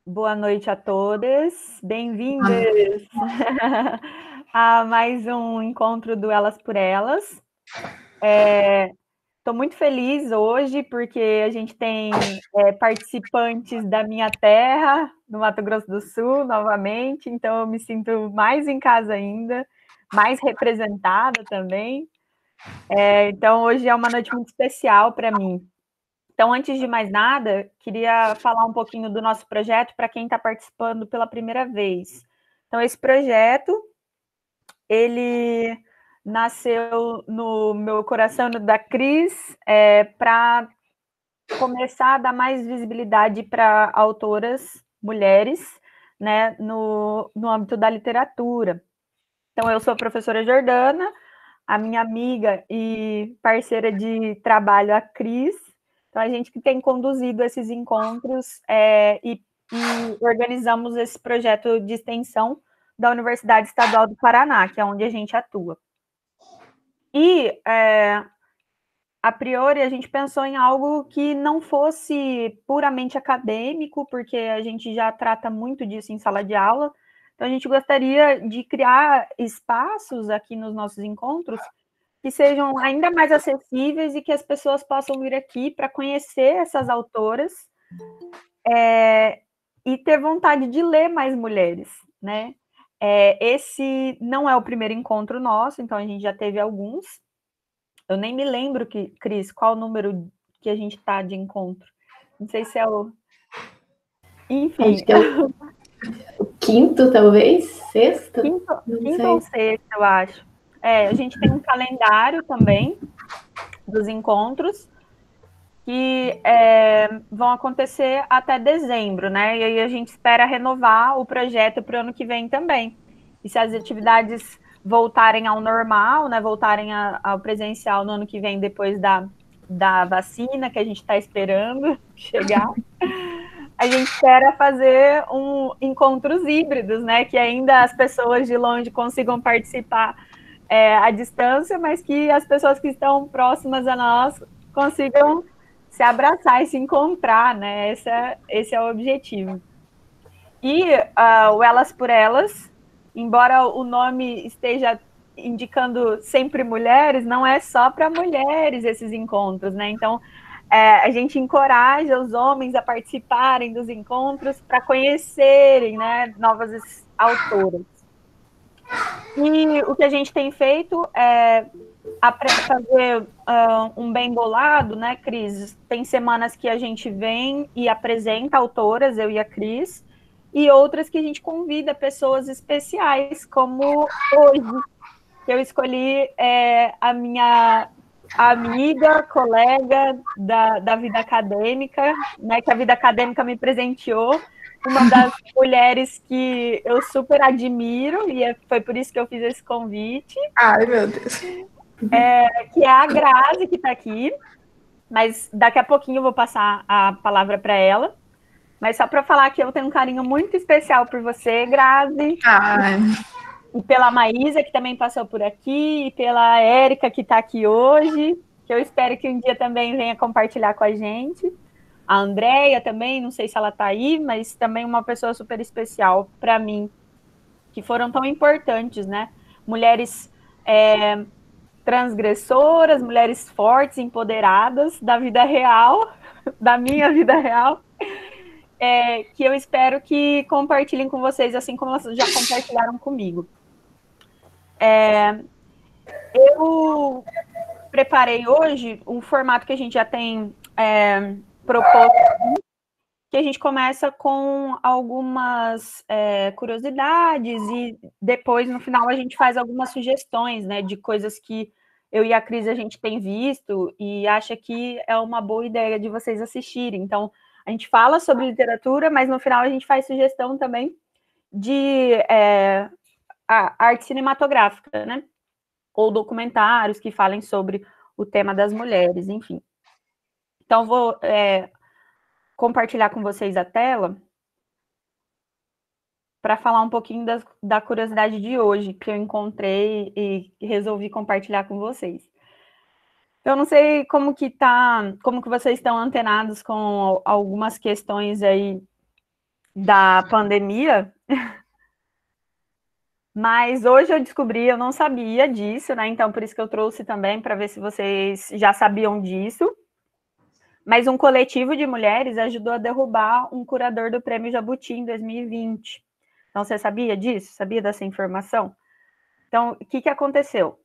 Boa noite a todas, bem-vindas a mais um encontro do Elas por Elas. Estou muito feliz hoje porque a gente tem participantes da minha terra, do Mato Grosso do Sul, novamente, então eu me sinto mais em casa ainda, mais representada também. Então hoje é uma noite muito especial para mim. Então, antes de mais nada, queria falar um pouquinho do nosso projeto para quem está participando pela primeira vez. Então, esse projeto, ele nasceu no meu coração da Cris, para começar a dar mais visibilidade para autoras mulheres, né, no âmbito da literatura. Então, eu sou a professora Jordana, a minha amiga e parceira de trabalho, a Cris. Então, a gente que tem conduzido esses encontros e organizamos esse projeto de extensão da Universidade Estadual do Paraná, que é onde a gente atua. E, a priori, a gente pensou em algo que não fosse puramente acadêmico, porque a gente já trata muito disso em sala de aula. Então, a gente gostaria de criar espaços aqui nos nossos encontros que sejam ainda mais acessíveis e que as pessoas possam vir aqui para conhecer essas autoras e ter vontade de ler mais mulheres, né? Esse não é o primeiro encontro nosso, então a gente já teve alguns. Eu nem me lembro, Cris, qual o número que a gente está de encontro. Não sei se é o... Enfim. Acho que é o quinto, talvez? Sexto? Não Quinto ou sei. sexto, eu acho. A gente tem um calendário também dos encontros, que vão acontecer até dezembro, né? E aí a gente espera renovar o projeto para o ano que vem também. E se as atividades voltarem ao normal, né? Voltarem ao presencial no ano que vem, depois da vacina, que a gente está esperando chegar, a gente espera fazer encontros híbridos, né? Que ainda as pessoas de longe consigam participar à distância, mas que as pessoas que estão próximas a nós consigam se abraçar e se encontrar, né? Esse é o objetivo. E o Elas por Elas, embora o nome esteja indicando sempre mulheres, não é só para mulheres esses encontros, né? Então, a gente encoraja os homens a participarem dos encontros para conhecerem, né, novas autoras. E o que a gente tem feito é fazer um bem bolado, né, Cris? Tem semanas que a gente vem e apresenta autoras, eu e a Cris, e outras que a gente convida pessoas especiais, como hoje, que eu escolhi a minha amiga, colega da vida acadêmica, né, que a vida acadêmica me presenteou, uma das mulheres que eu super admiro, e foi por isso que eu fiz esse convite. Ai, meu Deus. Que é a Grazi, que está aqui, mas daqui a pouquinho eu vou passar a palavra para ela. Mas só para falar que eu tenho um carinho muito especial por você, Grazi, Ai, e pela Maísa, que também passou por aqui, e pela Érica, que está aqui hoje, que eu espero que um dia também venha compartilhar com a gente. A Andréia também, não sei se ela está aí, mas também uma pessoa super especial para mim, que foram tão importantes, né? Mulheres transgressoras, mulheres fortes, empoderadas da vida real, da minha vida real, que eu espero que compartilhem com vocês, assim como elas já compartilharam comigo. Eu preparei hoje um formato que a gente já tem proposto, que a gente começa com algumas curiosidades e depois, no final, a gente faz algumas sugestões, né, de coisas que eu e a Cris a gente tem visto e acha que é uma boa ideia de vocês assistirem. Então, a gente fala sobre literatura, mas no final a gente faz sugestão também de arte cinematográfica, né? Ou documentários que falem sobre o tema das mulheres, enfim. Então, vou compartilhar com vocês a tela para falar um pouquinho da curiosidade de hoje, que eu encontrei e resolvi compartilhar com vocês. Eu não sei como que vocês estão antenados com algumas questões aí da pandemia, mas hoje eu descobri, eu não sabia disso, né? Então, por isso que eu trouxe também, para ver se vocês já sabiam disso. Mas um coletivo de mulheres ajudou a derrubar um curador do Prêmio Jabuti em 2020. Então, você sabia disso? Sabia dessa informação? Então, o que aconteceu?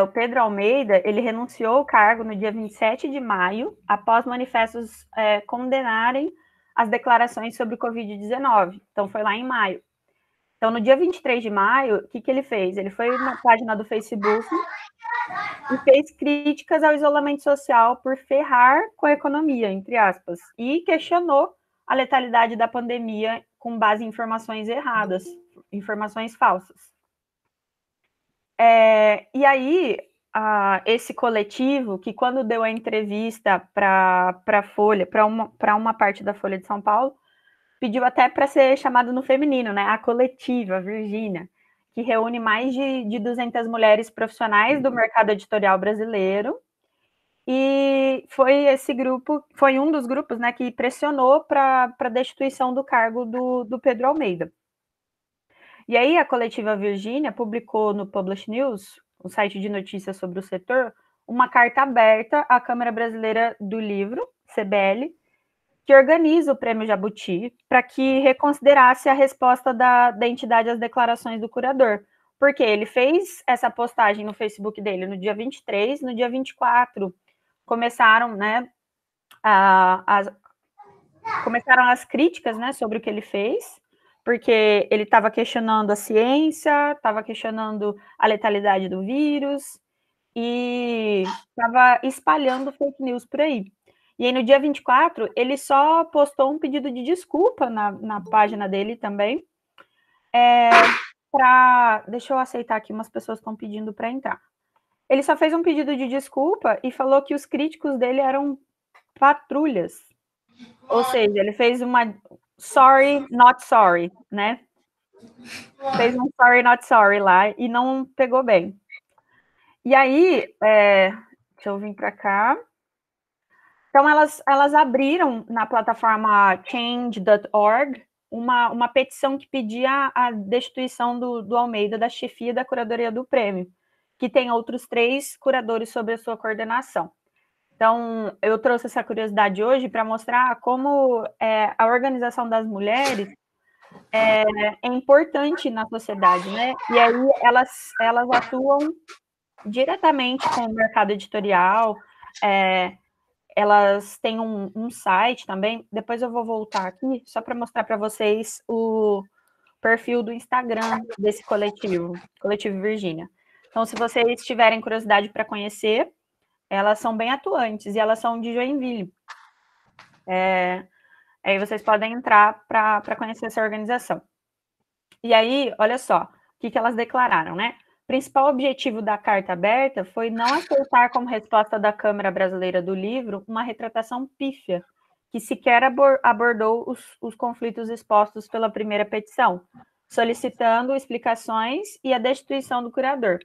O Pedro Almeida, ele renunciou ao cargo no dia 27 de maio, após manifestos condenarem as declarações sobre o Covid-19. Então, foi lá em maio. Então, no dia 23 de maio, o que ele fez? Ele foi na página do Facebook e fez críticas ao isolamento social por ferrar com a economia, entre aspas, e questionou a letalidade da pandemia com base em informações erradas, informações falsas. E aí, esse coletivo, que quando deu a entrevista para a Folha, para uma parte da Folha de São Paulo, pediu até para ser chamado no feminino, né? A coletiva, Virgínia, que reúne mais de 200 mulheres profissionais do mercado editorial brasileiro. E foi esse grupo, foi um dos grupos, né, que pressionou para a destituição do cargo do Pedro Almeida. E aí a coletiva Virgínia publicou no Publish News, um site de notícias sobre o setor, uma carta aberta à Câmara Brasileira do Livro, CBL, que organiza o Prêmio Jabuti, para que reconsiderasse a resposta da entidade às declarações do curador. Porque ele fez essa postagem no Facebook dele no dia 23, no dia 24, começaram, né, começaram as críticas, né, sobre o que ele fez, porque ele estava questionando a ciência, estava questionando a letalidade do vírus e estava espalhando fake news por aí. E aí, no dia 24, ele só postou um pedido de desculpa na página dele também. Deixa eu aceitar aqui, umas pessoas estão pedindo para entrar. Ele só fez um pedido de desculpa e falou que os críticos dele eram patrulhas. Ou seja, ele fez uma sorry, not sorry, né? Fez um sorry, not sorry lá e não pegou bem. E aí, deixa eu vir para cá. Então, elas abriram na plataforma change.org uma petição que pedia a destituição do Almeida da chefia da curadoria do prêmio, que tem outros 3 curadores sob a sua coordenação. Então, eu trouxe essa curiosidade hoje para mostrar como a organização das mulheres é importante na sociedade, né? E aí elas atuam diretamente com o mercado editorial, elas têm um site também, depois eu vou voltar aqui, só para mostrar para vocês o perfil do Instagram desse coletivo Virgínia. Então, se vocês tiverem curiosidade para conhecer, elas são bem atuantes, e elas são de Joinville. Aí vocês podem entrar para conhecer essa organização. E aí, olha só, o que elas declararam, né? O principal objetivo da carta aberta foi não aceitar como resposta da Câmara Brasileira do Livro uma retratação pífia, que sequer abordou os conflitos expostos pela primeira petição, solicitando explicações e a destituição do curador.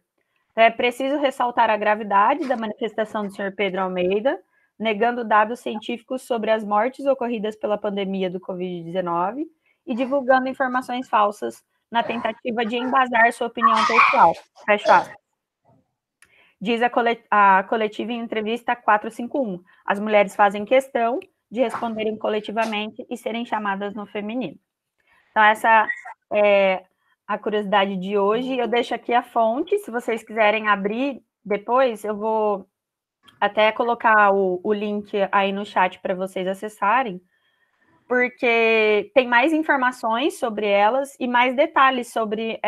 Então, é preciso ressaltar a gravidade da manifestação do senhor Pedro Almeida, negando dados científicos sobre as mortes ocorridas pela pandemia do Covid-19 e divulgando informações falsas na tentativa de embasar sua opinião pessoal. Fecha aspas. Diz a coletiva em entrevista 451. As mulheres fazem questão de responderem coletivamente e serem chamadas no feminino. Então, essa é a curiosidade de hoje. Eu deixo aqui a fonte, se vocês quiserem abrir depois, eu vou até colocar o link aí no chat para vocês acessarem, porque tem mais informações sobre elas e mais detalhes sobre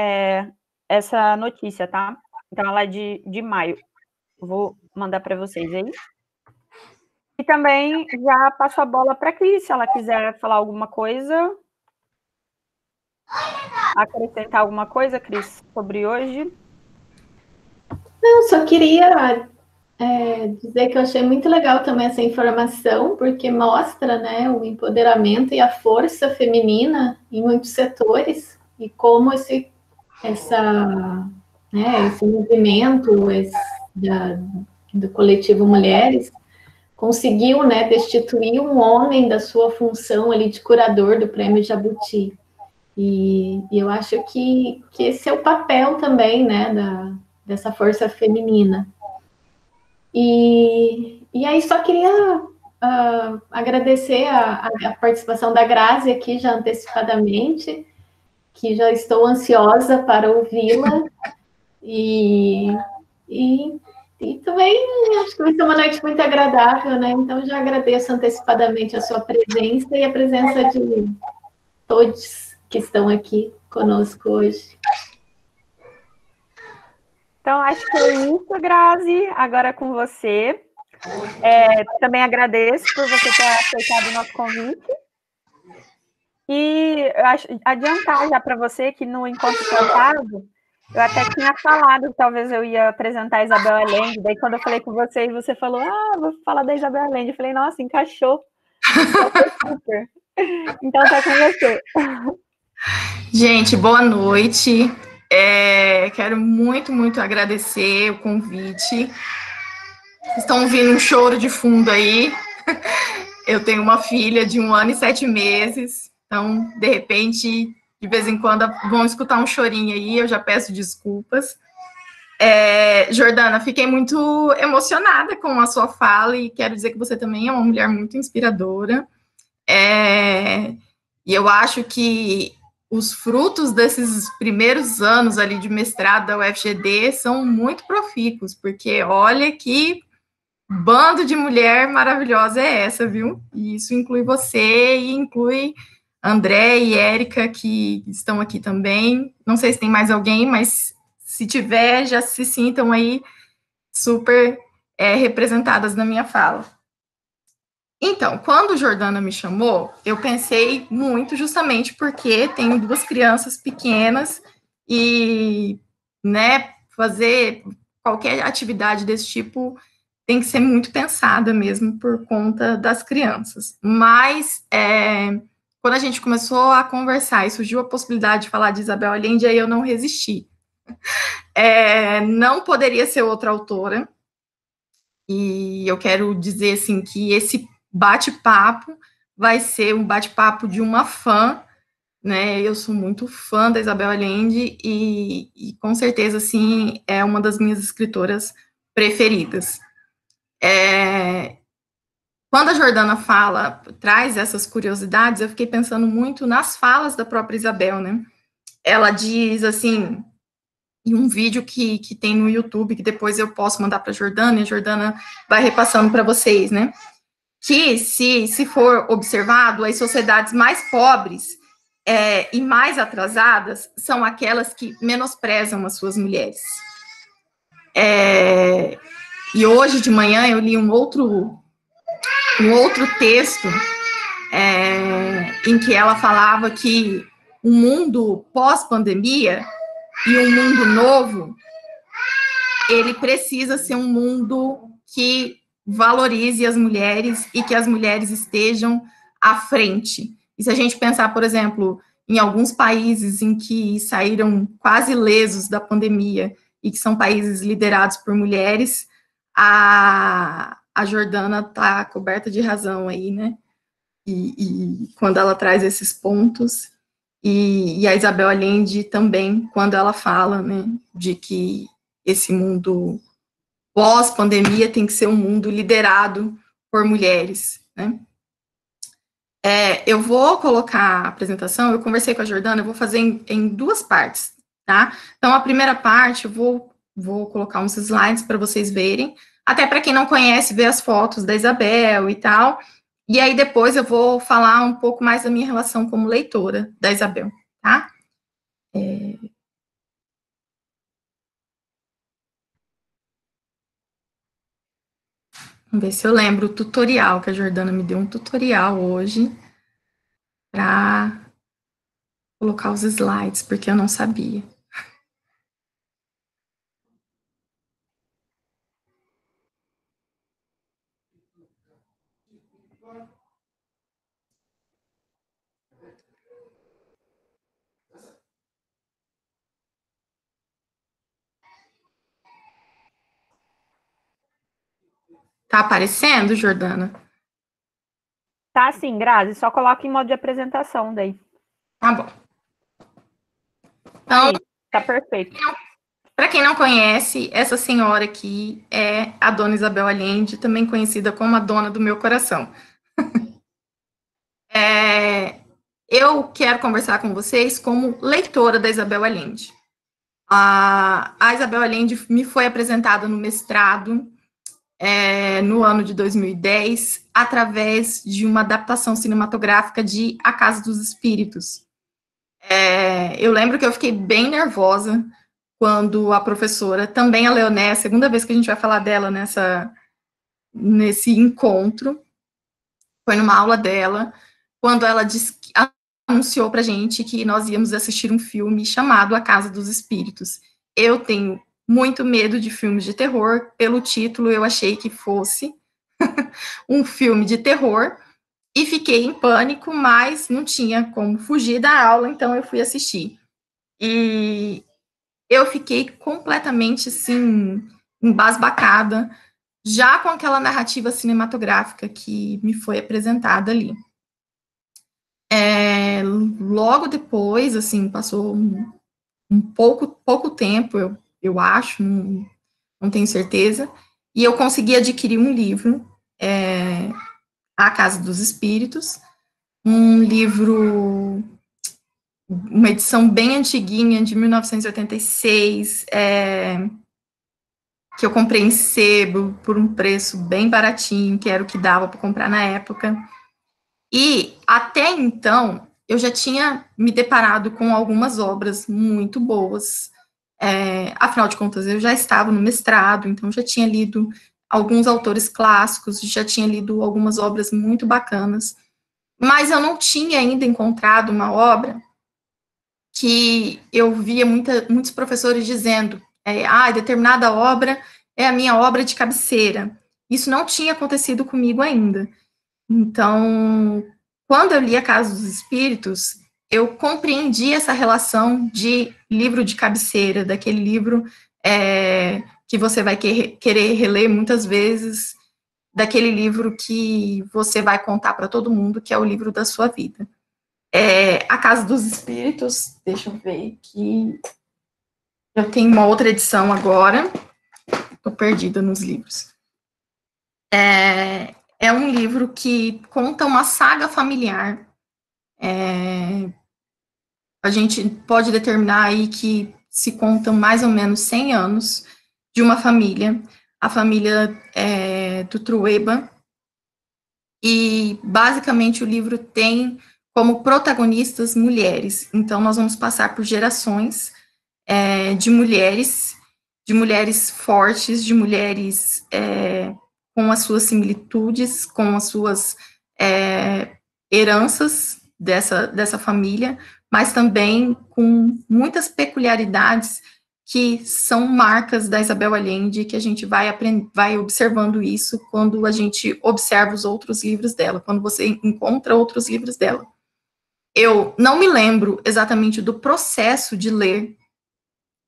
essa notícia, tá? Então, ela é de maio. Vou mandar para vocês aí. E também já passo a bola para a Cris, se ela quiser falar alguma coisa. Acrescentar alguma coisa, Cris, sobre hoje? Não, só queria dizer que eu achei muito legal também essa informação, porque mostra, né, o empoderamento e a força feminina em muitos setores, e como esse movimento do coletivo Mulheres conseguiu, né, destituir um homem da sua função ali de curador do Prêmio Jabuti. E eu acho que esse é o papel também, né, dessa força feminina. E aí só queria agradecer a participação da Grazi aqui já antecipadamente, que já estou ansiosa para ouvi-la. E, e, e também acho que vai ser uma noite muito agradável, né? Então já agradeço antecipadamente a sua presença e a presença de todos que estão aqui conosco hoje. Então, acho que é isso, Grazi. Agora é com você. Também agradeço por você ter aceitado o nosso convite. E eu acho, adiantar já para você que no encontro passado, eu até tinha falado que talvez eu ia apresentar a Isabel Allende. Daí, quando eu falei com você, e você falou, vou falar da Isabel Allende. Eu falei, nossa, encaixou. Super. Então, tá com você. Gente, boa noite. Quero muito, muito agradecer o convite. Estão ouvindo um choro de fundo aí. Eu tenho uma filha de 1 ano e 7 meses, então, de repente, de vez em quando, vão escutar um chorinho aí, eu já peço desculpas. Jordana, fiquei muito emocionada com a sua fala e quero dizer que você também é uma mulher muito inspiradora. E eu acho que os frutos desses primeiros anos ali de mestrado da UFGD são muito profícuos, porque olha que bando de mulher maravilhosa é essa, viu? E isso inclui você e inclui André e Érica, que estão aqui também. Não sei se tem mais alguém, mas se tiver, já se sintam aí super representadas na minha fala. Então, quando Jordana me chamou, eu pensei muito justamente porque tenho 2 crianças pequenas e, né, fazer qualquer atividade desse tipo tem que ser muito pensada mesmo por conta das crianças. Mas, quando a gente começou a conversar e surgiu a possibilidade de falar de Isabel Allende, aí eu não resisti. Não poderia ser outra autora. E eu quero dizer, assim, que esse bate-papo vai ser um bate-papo de uma fã, né? Eu sou muito fã da Isabel Allende e com certeza, assim, é uma das minhas escritoras preferidas. Quando a Jordana traz essas curiosidades, eu fiquei pensando muito nas falas da própria Isabel, né? Ela diz, assim, em um vídeo que tem no YouTube, que depois eu posso mandar para a Jordana, e a Jordana vai repassando para vocês, né? Que, se for observado, as sociedades mais pobres e mais atrasadas são aquelas que menosprezam as suas mulheres. E hoje de manhã eu li um outro texto em que ela falava que o mundo pós-pandemia e um mundo novo, ele precisa ser um mundo que valorize as mulheres e que as mulheres estejam à frente. E se a gente pensar, por exemplo, em alguns países em que saíram quase ilesos da pandemia e que são países liderados por mulheres, a Jordana está coberta de razão aí, né? E quando ela traz esses pontos, e a Isabel Allende também, quando ela fala, né, de que esse mundo pós-pandemia tem que ser um mundo liderado por mulheres, né? Eu vou colocar a apresentação, eu conversei com a Jordana, eu vou fazer em 2 partes, tá? Então, a primeira parte, eu vou colocar uns slides para vocês verem, até para quem não conhece, ver as fotos da Isabel e tal, e aí depois eu vou falar um pouco mais da minha relação como leitora da Isabel, tá? Vamos ver se eu lembro o tutorial, que a Jordana me deu um tutorial hoje para colocar os slides, porque eu não sabia. Tá aparecendo, Jordana? Tá sim, Grazi, só coloca em modo de apresentação daí. Tá bom. Então, aí, tá perfeito. Para quem não conhece, essa senhora aqui é a Dona Isabel Allende, também conhecida como a Dona do Meu Coração. Eu quero conversar com vocês como leitora da Isabel Allende. A Isabel Allende me foi apresentada no mestrado no ano de 2010, através de uma adaptação cinematográfica de A Casa dos Espíritos. Eu lembro que eu fiquei bem nervosa quando a professora, também a Leoné, a segunda vez que a gente vai falar dela nesse encontro, foi numa aula dela, quando ela anunciou pra gente que nós íamos assistir um filme chamado A Casa dos Espíritos. Eu tenho muito medo de filmes de terror, pelo título eu achei que fosse um filme de terror, e fiquei em pânico, mas não tinha como fugir da aula, então eu fui assistir. E eu fiquei completamente, assim, embasbacada, já com aquela narrativa cinematográfica que me foi apresentada ali. Logo depois, assim, passou um pouco tempo, eu acho, não tenho certeza, e eu consegui adquirir um livro, A Casa dos Espíritos, um livro, uma edição bem antiguinha, de 1986, que eu comprei em sebo, por um preço bem baratinho, que era o que dava para comprar na época. E, até então, eu já tinha me deparado com algumas obras muito boas. Afinal de contas, eu já estava no mestrado, então já tinha lido alguns autores clássicos, já tinha lido algumas obras muito bacanas, mas eu não tinha ainda encontrado uma obra que eu via muitos professores dizendo, determinada obra é a minha obra de cabeceira. Isso não tinha acontecido comigo ainda. Então, quando eu li A Casa dos Espíritos, eu compreendi essa relação de livro de cabeceira, daquele livro que você vai querer reler muitas vezes, daquele livro que você vai contar para todo mundo, que é o livro da sua vida. A Casa dos Espíritos, deixa eu ver aqui, eu tenho uma outra edição agora, estou perdida nos livros. É um livro que conta uma saga familiar. A gente pode determinar aí que se contam mais ou menos 100 anos de uma família, a família do Trueba, e basicamente o livro tem como protagonistas mulheres. Então nós vamos passar por gerações de mulheres fortes, de mulheres com as suas similitudes, com as suas heranças dessa família, mas também com muitas peculiaridades que são marcas da Isabel Allende, que a gente vai observando isso quando a gente observa os outros livros dela, quando você encontra outros livros dela. Eu não me lembro exatamente do processo de ler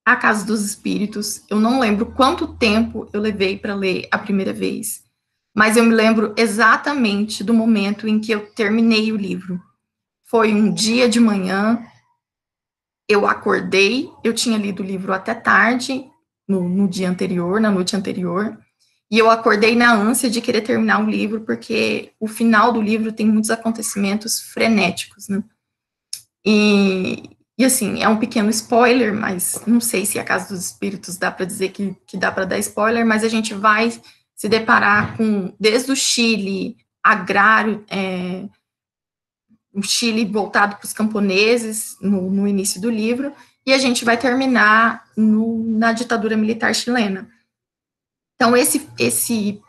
A Casa dos Espíritos, eu não lembro quanto tempo eu levei para ler a primeira vez, mas eu me lembro exatamente do momento em que eu terminei o livro. Foi um dia de manhã, eu acordei, eu tinha lido o livro até tarde, no dia anterior, na noite anterior, e eu acordei na ânsia de querer terminar o livro, porque o final do livro tem muitos acontecimentos frenéticos, né? E assim, é um pequeno spoiler, mas não sei se A Casa dos Espíritos dá para dizer que dá para dar spoiler, mas a gente vai se deparar com, desde o Chile agrário, o Chile voltado para os camponeses, no início do livro, e a gente vai terminar na ditadura militar chilena. Então, esse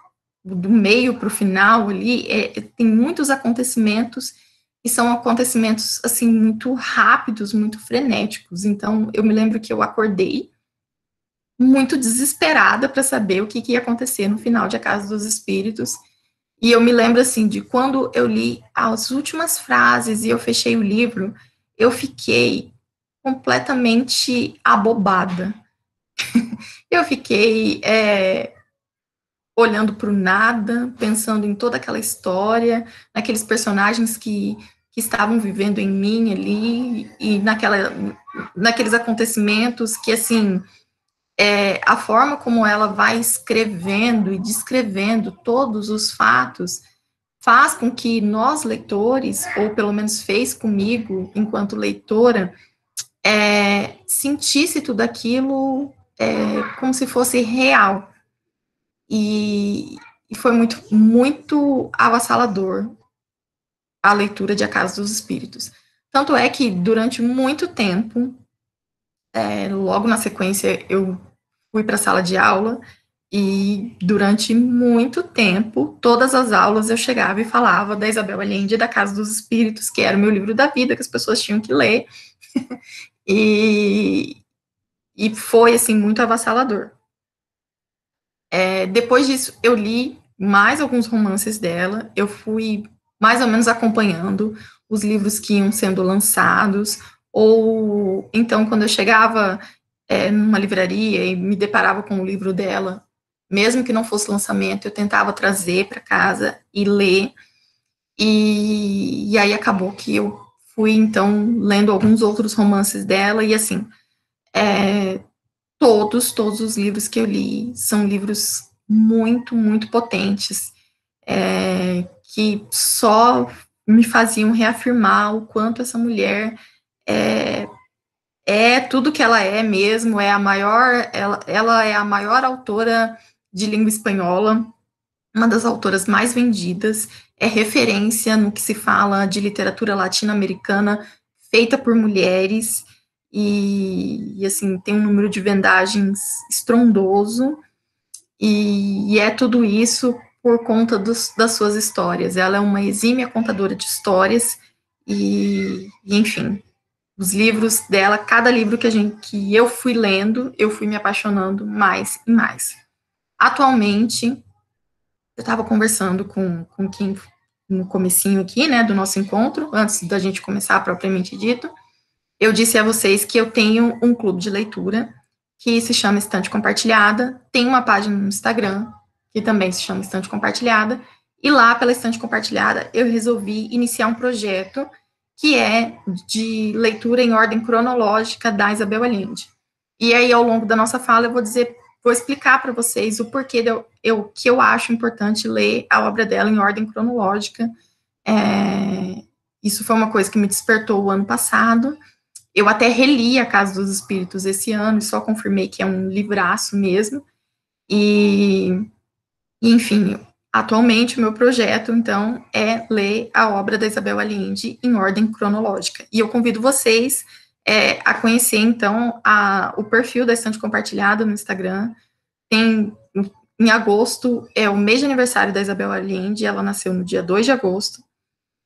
do meio para o final ali, tem muitos acontecimentos, e são acontecimentos, assim, muito rápidos, muito frenéticos. Então, eu me lembro que eu acordei muito desesperada para saber o que ia acontecer no final de A Casa dos Espíritos. E eu me lembro, assim, de quando eu li as últimas frases e eu fechei o livro, eu fiquei completamente abobada. Eu fiquei olhando para o nada, pensando em toda aquela história, naqueles personagens que estavam vivendo em mim ali, e naqueles acontecimentos que, assim, a forma como ela vai escrevendo e descrevendo todos os fatos faz com que nós, leitores, ou pelo menos fez comigo, enquanto leitora, sentisse tudo aquilo como se fosse real. E foi muito, muito avassalador a leitura de A Casa dos Espíritos. Tanto é que, durante muito tempo, logo na sequência, eu fui para a sala de aula, e durante muito tempo, todas as aulas eu chegava e falava da Isabel Allende, da Casa dos Espíritos, que era o meu livro da vida, que as pessoas tinham que ler, e foi, assim, muito avassalador. Depois disso, eu li mais alguns romances dela, eu fui mais ou menos acompanhando os livros que iam sendo lançados, ou então, quando eu chegava numa livraria e me deparava com o livro dela, mesmo que não fosse lançamento, eu tentava trazer para casa e ler, e aí acabou que eu fui, então, lendo alguns outros romances dela, e assim, todos os livros que eu li são livros muito, muito potentes, que só me faziam reafirmar o quanto essa mulher é tudo que ela é mesmo, ela é a maior autora de língua espanhola, uma das autoras mais vendidas, é referência no que se fala de literatura latino-americana feita por mulheres, e assim, tem um número de vendagens estrondoso, e é tudo isso por conta das suas histórias. Ela é uma exímia contadora de histórias, e enfim, os livros dela, cada livro que eu fui lendo, eu fui me apaixonando mais e mais. Atualmente, eu estava conversando com quem no comecinho aqui, né, do nosso encontro, antes da gente começar propriamente dito, eu disse a vocês que eu tenho um clube de leitura que se chama Estante Compartilhada, tem uma página no Instagram que também se chama Estante Compartilhada, e lá pela Estante Compartilhada eu resolvi iniciar um projeto que é de leitura em ordem cronológica da Isabel Allende. E aí, ao longo da nossa fala, eu vou explicar para vocês o porquê que eu acho importante ler a obra dela em ordem cronológica. Isso foi uma coisa que me despertou o ano passado. Eu até reli A Casa dos Espíritos esse ano e só confirmei que é um livraço mesmo. E enfim, atualmente o meu projeto, então, é ler a obra da Isabel Allende em ordem cronológica. E eu convido vocês a conhecer, então, o perfil da Estante Compartilhada no Instagram. Em agosto, é o mês de aniversário da Isabel Allende, ela nasceu no dia 2 de agosto,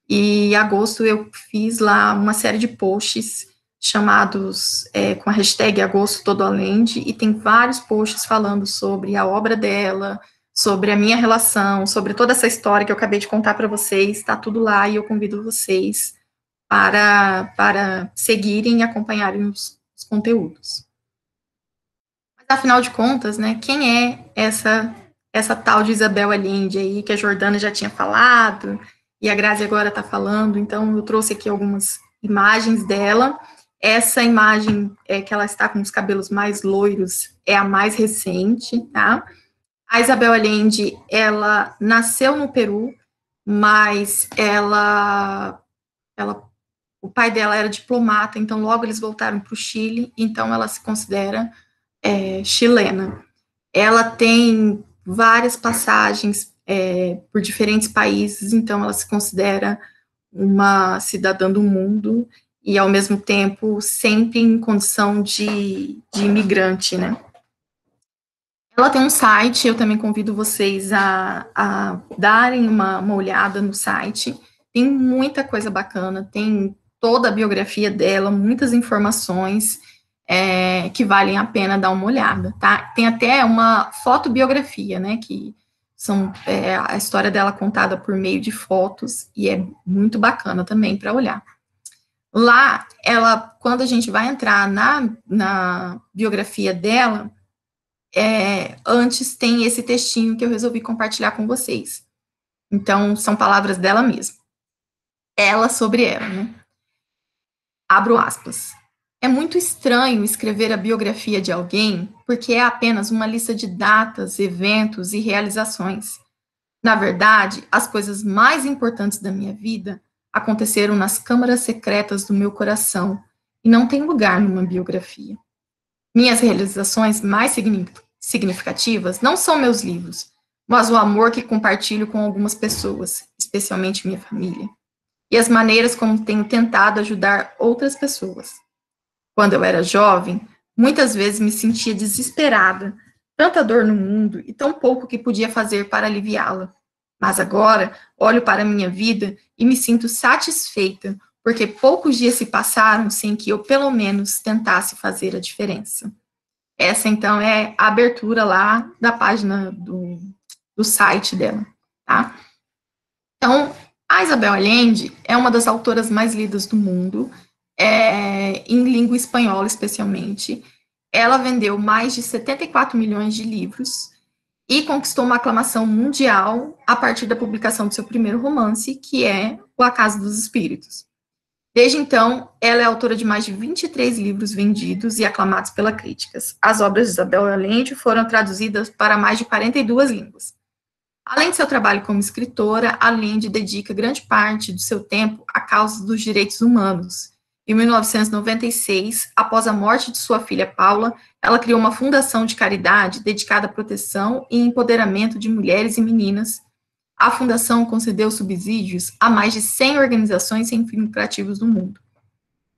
e em agosto eu fiz lá uma série de posts chamados com a hashtag Agosto Todo Allende, e tem vários posts falando sobre a obra dela, sobre a minha relação, sobre toda essa história que eu acabei de contar para vocês, está tudo lá, e eu convido vocês para seguirem e acompanharem os conteúdos. Mas, afinal de contas, né, quem é essa tal de Isabel Allende aí, que a Jordana já tinha falado, e a Grazi agora está falando? Então, eu trouxe aqui algumas imagens dela. Essa imagem que ela está com os cabelos mais loiros é a mais recente, tá? A Isabel Allende, ela nasceu no Peru, mas o pai dela era diplomata, então logo eles voltaram para o Chile, então ela se considera chilena. Ela tem várias passagens por diferentes países, então ela se considera uma cidadã do mundo, e ao mesmo tempo sempre em condição de imigrante, né? Ela tem um site, eu também convido vocês a darem uma olhada no site. Tem muita coisa bacana, tem toda a biografia dela, muitas informações que valem a pena dar uma olhada, tá? Tem até uma fotobiografia, né, que são a história dela contada por meio de fotos, e é muito bacana também para olhar. Lá, quando a gente vai entrar na biografia dela, antes tem esse textinho que eu resolvi compartilhar com vocês. Então, são palavras dela mesma. Ela sobre ela, né? Abro aspas. É muito estranho escrever a biografia de alguém porque é apenas uma lista de datas, eventos e realizações. Na verdade, as coisas mais importantes da minha vida aconteceram nas câmaras secretas do meu coração e não têm lugar numa biografia. Minhas realizações mais significativas não são meus livros, mas o amor que compartilho com algumas pessoas, especialmente minha família, e as maneiras como tenho tentado ajudar outras pessoas. Quando eu era jovem, muitas vezes me sentia desesperada, tanta dor no mundo e tão pouco que podia fazer para aliviá-la. Mas agora olho para a minha vida e me sinto satisfeita, porque poucos dias se passaram sem que eu, pelo menos, tentasse fazer a diferença. Essa, então, é a abertura lá da página do site dela, tá? Então, a Isabel Allende é uma das autoras mais lidas do mundo, em língua espanhola, especialmente. Ela vendeu mais de 74 milhões de livros e conquistou uma aclamação mundial a partir da publicação do seu primeiro romance, que é O Acaso dos Espíritos. Desde então, ela é autora de mais de 23 livros vendidos e aclamados pelas críticas. As obras de Isabel Allende foram traduzidas para mais de 42 línguas. Além de seu trabalho como escritora, Allende dedica grande parte do seu tempo à causa dos direitos humanos. Em 1996, após a morte de sua filha Paula, ela criou uma fundação de caridade dedicada à proteção e empoderamento de mulheres e meninas. A fundação concedeu subsídios a mais de 100 organizações sem fins lucrativos do mundo.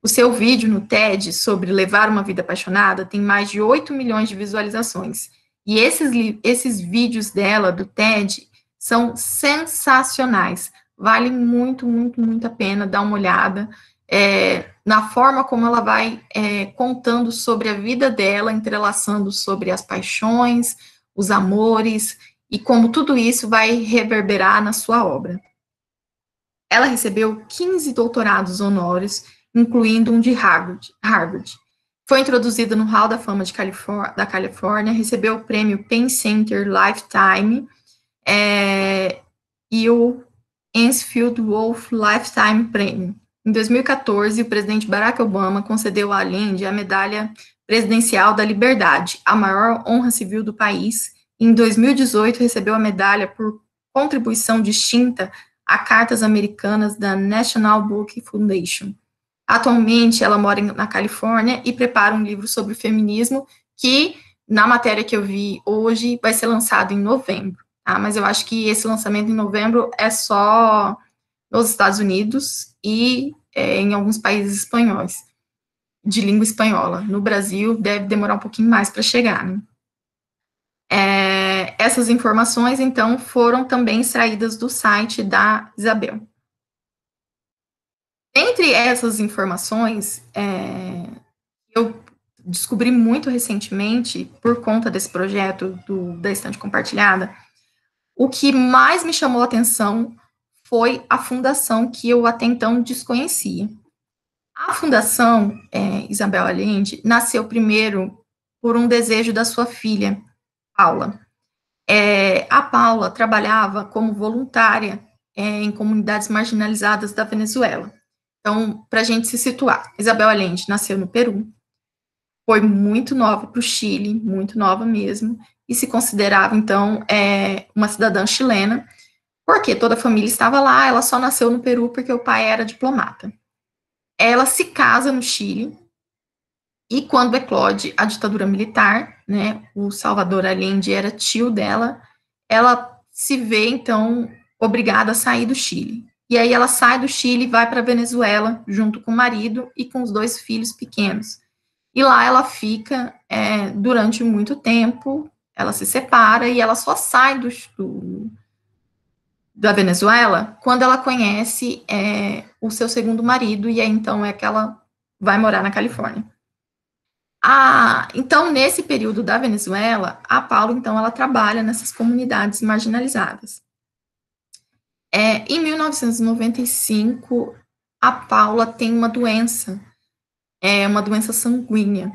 O seu vídeo no TED sobre levar uma vida apaixonada tem mais de 8 milhões de visualizações. E esses vídeos dela, do TED, são sensacionais. Vale muito, muito, muito a pena dar uma olhada na forma como ela vai contando sobre a vida dela, entrelaçando sobre as paixões, os amores, e como tudo isso vai reverberar na sua obra. Ela recebeu 15 doutorados honores, incluindo um de Harvard. Foi introduzida no Hall da Fama da Califórnia, recebeu o prêmio Penn Center Lifetime e o Ensfield Wolf Lifetime Premium. Em 2014, o presidente Barack Obama concedeu a Allende a Medalha Presidencial da Liberdade, a maior honra civil do país. Em 2018, recebeu a medalha por contribuição distinta a cartas americanas da National Book Foundation. Atualmente, ela mora na Califórnia e prepara um livro sobre feminismo que, na matéria que eu vi hoje, vai ser lançado em novembro. Tá? Mas eu acho que esse lançamento em novembro é só nos Estados Unidos e em alguns países espanhóis, de língua espanhola. No Brasil, deve demorar um pouquinho mais para chegar, né? Essas informações, então, foram também extraídas do site da Isabel. Entre essas informações, eu descobri muito recentemente, por conta desse projeto da Estante Compartilhada, o que mais me chamou a atenção foi a fundação que eu até então desconhecia. A fundação Isabel Allende nasceu primeiro por um desejo da sua filha, Paula. A Paula trabalhava como voluntária em comunidades marginalizadas da Venezuela. Então, para a gente se situar, Isabel Allende nasceu no Peru, foi muito nova para o Chile, muito nova mesmo, e se considerava, então, uma cidadã chilena, porque toda a família estava lá, ela só nasceu no Peru porque o pai era diplomata. Ela se casa no Chile, e quando eclode a ditadura militar, né, o Salvador Allende era tio dela, ela se vê, então, obrigada a sair do Chile. E aí ela sai do Chile e vai para a Venezuela, junto com o marido e com os 2 filhos pequenos. E lá ela fica durante muito tempo, ela se separa e ela só sai da Venezuela quando ela conhece o seu segundo marido, e aí então é que ela vai morar na Califórnia. Então, nesse período da Venezuela, a Paula, então, ela trabalha nessas comunidades marginalizadas. Em 1995, a Paula tem uma doença sanguínea,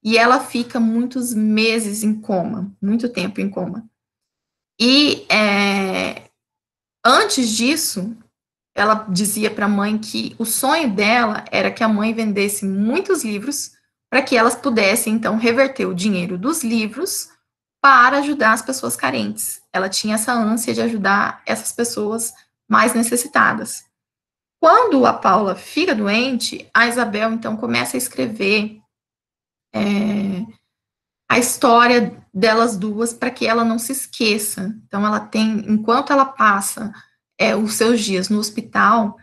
e ela fica muitos meses em coma, muito tempo em coma. E antes disso, ela dizia para a mãe que o sonho dela era que a mãe vendesse muitos livros para que elas pudessem, então, reverter o dinheiro dos livros para ajudar as pessoas carentes. Ela tinha essa ânsia de ajudar essas pessoas mais necessitadas. Quando a Paula fica doente, a Isabel, então, começa a escrever a história delas duas para que ela não se esqueça. Então, ela tem, enquanto ela passa os seus dias no hospital,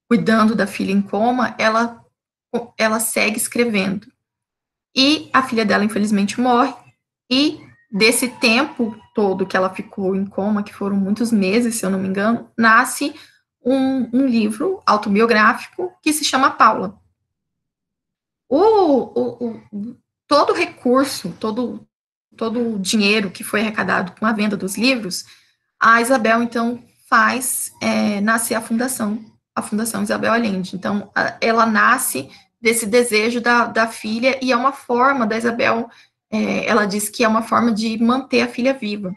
cuidando da filha em coma, ela segue escrevendo. E a filha dela, infelizmente, morre, e desse tempo todo que ela ficou em coma, que foram muitos meses, se eu não me engano, nasce um livro autobiográfico que se chama Paula. Todo recurso, todo o dinheiro que foi arrecadado com a venda dos livros, a Isabel, então, faz nascer a Fundação Isabel Allende. Então, ela nasce desse desejo da filha, e é uma forma da Isabel, ela diz que é uma forma de manter a filha viva.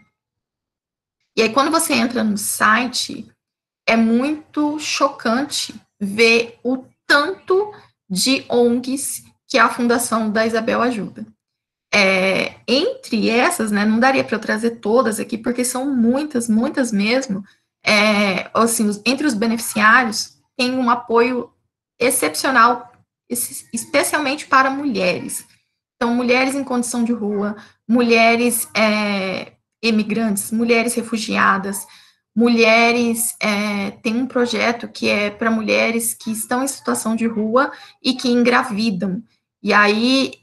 E aí, quando você entra no site, é muito chocante ver o tanto de ONGs que a Fundação da Isabel ajuda. Entre essas, né, não daria para eu trazer todas aqui, porque são muitas mesmo, assim, entre os beneficiários, tem um apoio excepcional, especialmente para mulheres. Então, mulheres em condição de rua, mulheres imigrantes, mulheres refugiadas, mulheres, tem um projeto que é para mulheres que estão em situação de rua e que engravidam. E aí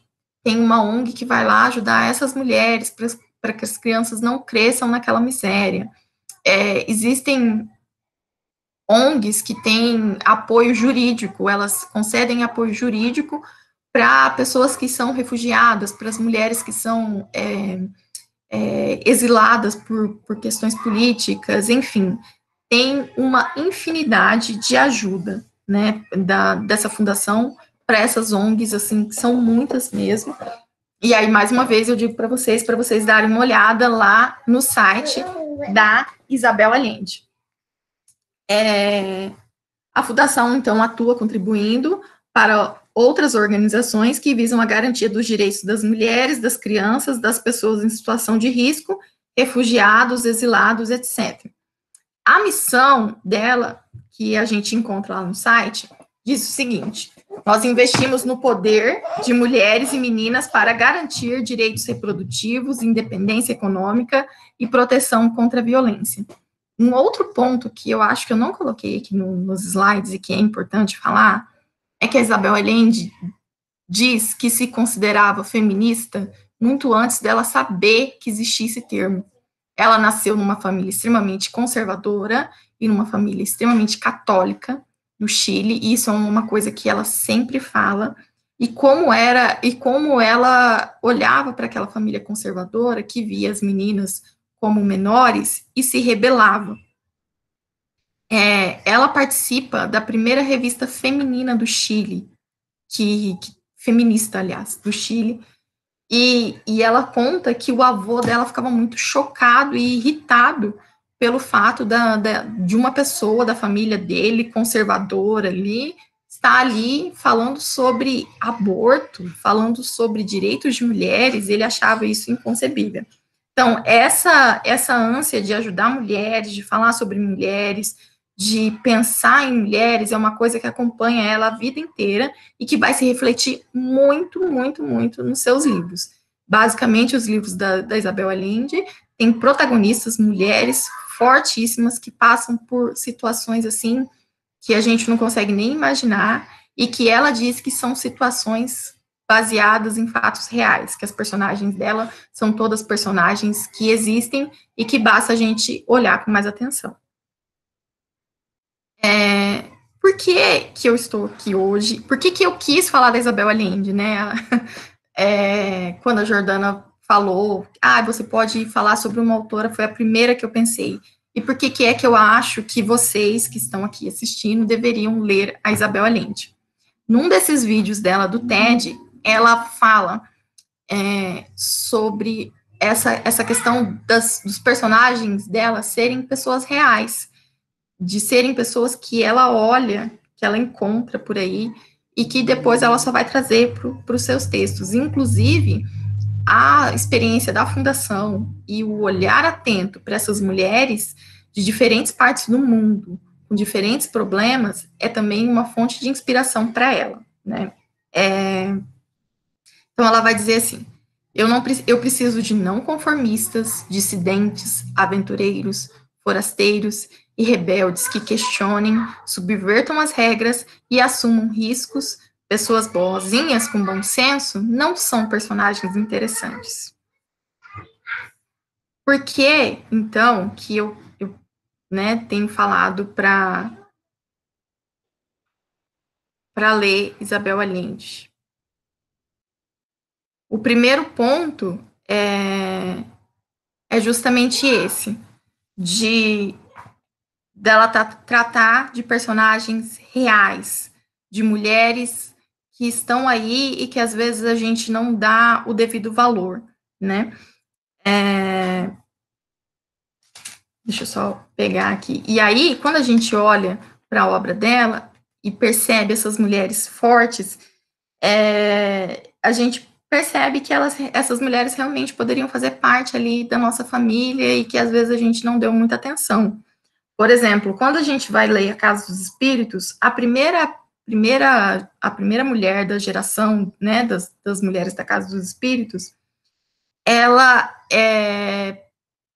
tem uma ONG que vai lá ajudar essas mulheres para que as crianças não cresçam naquela miséria. Existem ONGs que têm apoio jurídico, elas concedem apoio jurídico para pessoas que são refugiadas, para as mulheres que são exiladas por questões políticas, enfim, tem uma infinidade de ajuda, né, dessa fundação para essas ONGs, assim, que são muitas mesmo. E aí, mais uma vez, eu digo para vocês darem uma olhada lá no site da Isabel Allende. A fundação, então, atua contribuindo para outras organizações que visam a garantia dos direitos das mulheres, das crianças, das pessoas em situação de risco, refugiados, exilados, etc. A missão dela, que a gente encontra lá no site, diz o seguinte: nós investimos no poder de mulheres e meninas para garantir direitos reprodutivos, independência econômica e proteção contra a violência. Um outro ponto que eu acho que eu não coloquei aqui nos slides e que é importante falar é que a Isabel Allende diz que se considerava feminista muito antes dela saber que existia esse termo. Ela nasceu numa família extremamente conservadora e numa família extremamente católica no Chile, e isso é uma coisa que ela sempre fala, e como ela olhava para aquela família conservadora que via as meninas como menores e se rebelava. Ela participa da primeira revista feminina do Chile, feminista, aliás, do Chile, e ela conta que o avô dela ficava muito chocado e irritado pelo fato de uma pessoa da família dele, conservadora ali, estar ali falando sobre aborto, falando sobre direitos de mulheres, ele achava isso inconcebível. Então, essa ânsia de ajudar mulheres, de falar sobre mulheres, de pensar em mulheres, é uma coisa que acompanha ela a vida inteira e que vai se refletir muito nos seus livros. Basicamente, os livros da Isabel Allende têm protagonistas mulheres fortíssimas que passam por situações assim que a gente não consegue nem imaginar e que ela diz que são situações baseadas em fatos reais, que as personagens dela são todas personagens que existem e que basta a gente olhar com mais atenção. Por que eu estou aqui hoje? Por que eu quis falar da Isabel Allende, né? Quando a Jordana falou, você pode falar sobre uma autora, foi a primeira que eu pensei. E por que é que eu acho que vocês que estão aqui assistindo deveriam ler a Isabel Allende? Num desses vídeos dela do TED, ela fala sobre essa questão dos personagens dela serem pessoas reais, de serem pessoas que ela olha, que ela encontra por aí, e que depois ela só vai trazer para os seus textos. Inclusive, a experiência da fundação e o olhar atento para essas mulheres de diferentes partes do mundo, com diferentes problemas, é também uma fonte de inspiração para ela, né? Então, ela vai dizer assim, eu preciso de não conformistas, dissidentes, aventureiros, forasteiros e rebeldes que questionem, subvertam as regras e assumam riscos. Pessoas boazinhas com bom senso não são personagens interessantes. Por que, então, que eu tenho falado para ler Isabel Allende? O primeiro ponto é justamente esse, dela tratar de personagens reais, de mulheres que estão aí e que às vezes a gente não dá o devido valor, né? Deixa eu só pegar aqui. E aí, quando a gente olha para a obra dela e percebe essas mulheres fortes, a gente percebe que essas mulheres realmente poderiam fazer parte ali da nossa família e que às vezes a gente não deu muita atenção. Por exemplo, quando a gente vai ler A Casa dos Espíritos, a primeira mulher da geração, né, das mulheres da Casa dos Espíritos, ela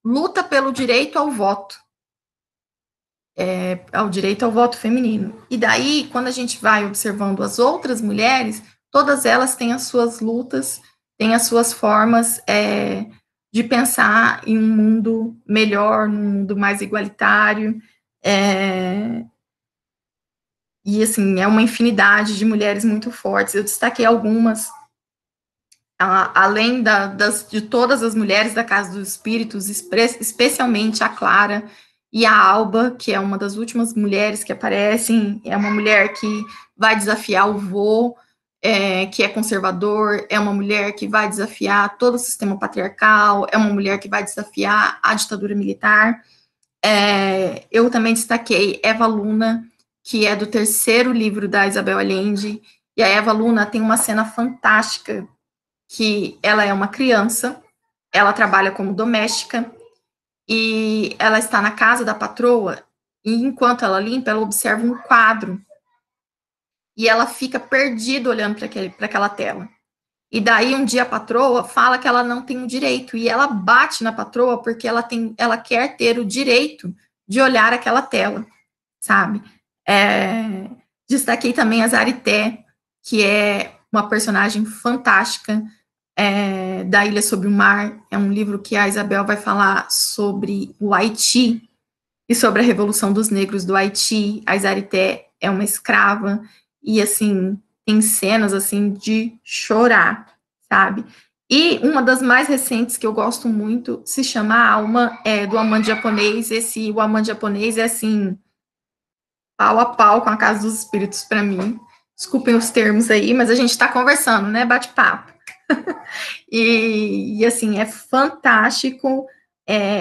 luta pelo direito ao voto, ao direito ao voto feminino. E daí, quando a gente vai observando as outras mulheres, todas elas têm as suas lutas, têm as suas formas de pensar em um mundo melhor, num mundo mais igualitário, e assim, é uma infinidade de mulheres muito fortes. Eu destaquei algumas, além de todas as mulheres da Casa dos Espíritos, especialmente a Clara e a Alba, que é uma das últimas mulheres que aparecem, é uma mulher que vai desafiar o vô, que é conservador, é uma mulher que vai desafiar todo o sistema patriarcal, é uma mulher que vai desafiar a ditadura militar. Eu também destaquei Eva Luna, que é do terceiro livro da Isabel Allende, e a Eva Luna tem uma cena fantástica, que ela é uma criança, ela trabalha como doméstica, e ela está na casa da patroa, e enquanto ela limpa, ela observa um quadro, e ela fica perdida olhando para aquela tela. E daí, um dia, a patroa fala que ela não tem o direito, e ela bate na patroa porque ela quer ter o direito de olhar aquela tela, sabe? Destaquei também a Zarité, que é uma personagem fantástica, da Ilha Sobre o Mar. É um livro que a Isabel vai falar sobre o Haiti e sobre a Revolução dos Negros do Haiti. A Zarité é uma escrava e, assim, tem cenas, assim, de chorar, sabe? E uma das mais recentes que eu gosto muito se chama A Alma, do Amante Japonês. O Amante Japonês é, assim, pau a pau com a Casa dos Espíritos para mim. Desculpem os termos aí, mas a gente está conversando, né? Bate-papo. E, assim, é fantástico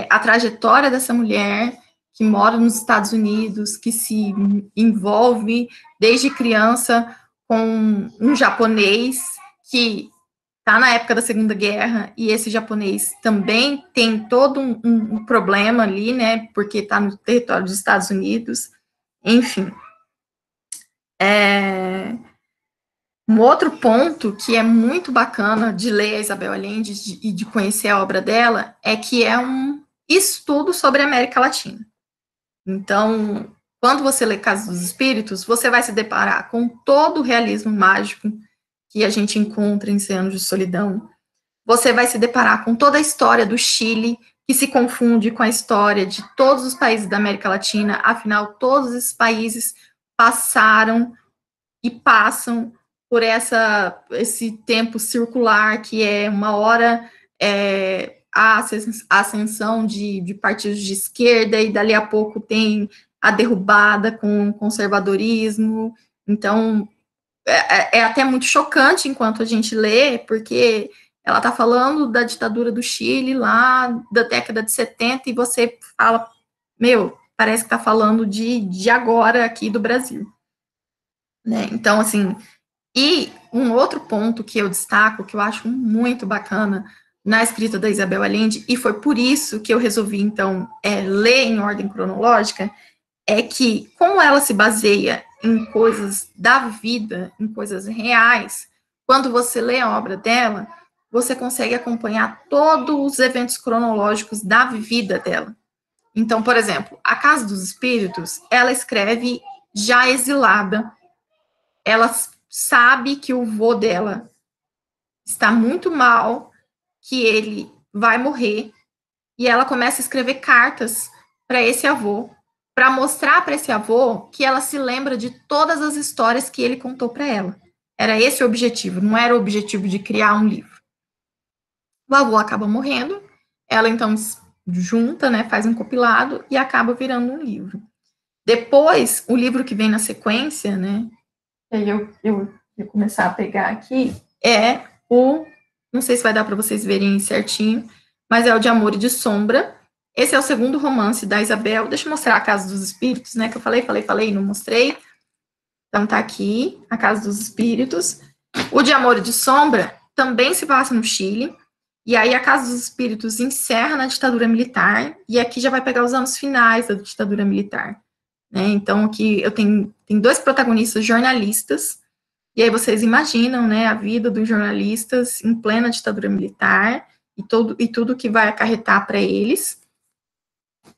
a trajetória dessa mulher que mora nos Estados Unidos, que se envolve desde criança com um japonês que está na época da Segunda Guerra, e esse japonês também tem todo um problema ali, né, porque está no território dos Estados Unidos, enfim. Um outro ponto que é muito bacana de ler a Isabel Allende e de conhecer a obra dela é que é um estudo sobre a América Latina. Então, quando você lê Casa dos Espíritos, você vai se deparar com todo o realismo mágico que a gente encontra em 100 Anos de Solidão. Você vai se deparar com toda a história do Chile, que se confunde com a história de todos os países da América Latina, afinal, todos esses países passaram e passam por esse tempo circular, que é uma hora a ascensão de partidos de esquerda, e dali a pouco tem a derrubada com o conservadorismo. Então, é até muito chocante enquanto a gente lê, porque ela está falando da ditadura do Chile, lá da década de 70, e você fala, meu, parece que está falando de agora aqui do Brasil. Né? Então, assim, e um outro ponto que eu destaco, que eu acho muito bacana na escrita da Isabel Allende, e foi por isso que eu resolvi, então, ler em ordem cronológica, é que, como ela se baseia em coisas da vida, em coisas reais, quando você lê a obra dela, você consegue acompanhar todos os eventos cronológicos da vida dela. Então, por exemplo, A Casa dos Espíritos, ela escreve já exilada. Ela sabe que o vô dela está muito mal, que ele vai morrer, e ela começa a escrever cartas para esse avô, para mostrar para esse avô que ela se lembra de todas as histórias que ele contou para ela. Era esse o objetivo, não era o objetivo de criar um livro. O avô acaba morrendo, ela então junta, né, faz um compilado e acaba virando um livro. Depois, o livro que vem na sequência, né, aí eu vou começar a pegar aqui, não sei se vai dar para vocês verem certinho, mas é o de Amor e de Sombra. Esse é o segundo romance da Isabel. Deixa eu mostrar A Casa dos Espíritos, né, que eu falei, não mostrei. Então tá aqui, A Casa dos Espíritos. O de Amor e de Sombra também se passa no Chile, e aí A Casa dos Espíritos encerra na ditadura militar, e aqui já vai pegar os anos finais da ditadura militar. Né? Então, aqui eu tenho dois protagonistas jornalistas, e aí vocês imaginam, né, a vida dos jornalistas em plena ditadura militar, e tudo que vai acarretar para eles.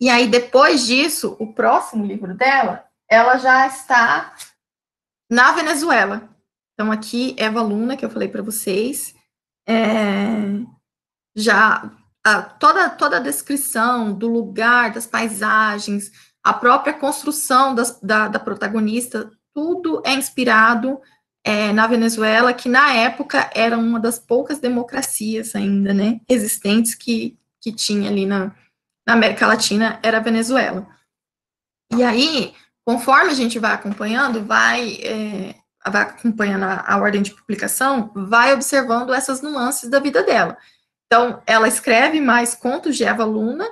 E aí, depois disso, o próximo livro dela, ela já está na Venezuela. Então, aqui, Eva Luna, que eu falei para vocês, toda a descrição do lugar, das paisagens, a própria construção da protagonista, tudo é inspirado na Venezuela, que na época era uma das poucas democracias ainda, né, existentes que tinha ali na América Latina, era a Venezuela. E aí, conforme a gente vai acompanhando, vai acompanhando a ordem de publicação, vai observando essas nuances da vida dela. Então, ela escreve mais contos de Eva Luna,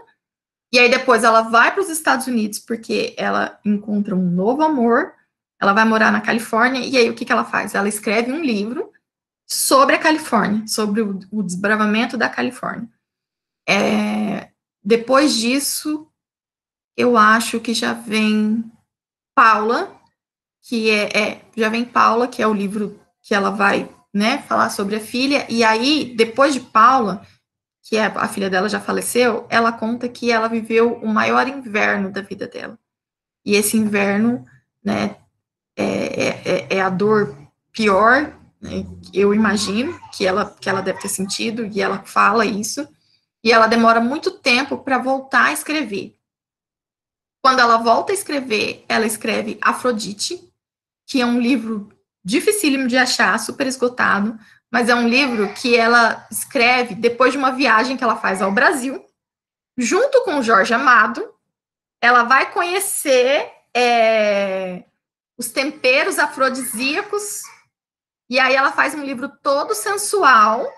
e aí depois ela vai para os Estados Unidos, porque ela encontra um novo amor, ela vai morar na Califórnia, e aí o que ela faz? Ela escreve um livro sobre a Califórnia, sobre o desbravamento da Califórnia. Depois disso, eu acho que já vem Paula, que é o livro que ela vai, né, falar sobre a filha, e aí, depois de Paula, que a filha dela já faleceu, ela conta que ela viveu o maior inverno da vida dela. E esse inverno, né, é a dor pior, né, eu imagino, que ela deve ter sentido, e ela fala isso, e ela demora muito tempo para voltar a escrever. Quando ela volta a escrever, ela escreve Afrodite, que é um livro dificílimo de achar, super esgotado, mas é um livro que ela escreve depois de uma viagem que ela faz ao Brasil, junto com o Jorge Amado. Ela vai conhecer os temperos afrodisíacos, e aí ela faz um livro todo sensual,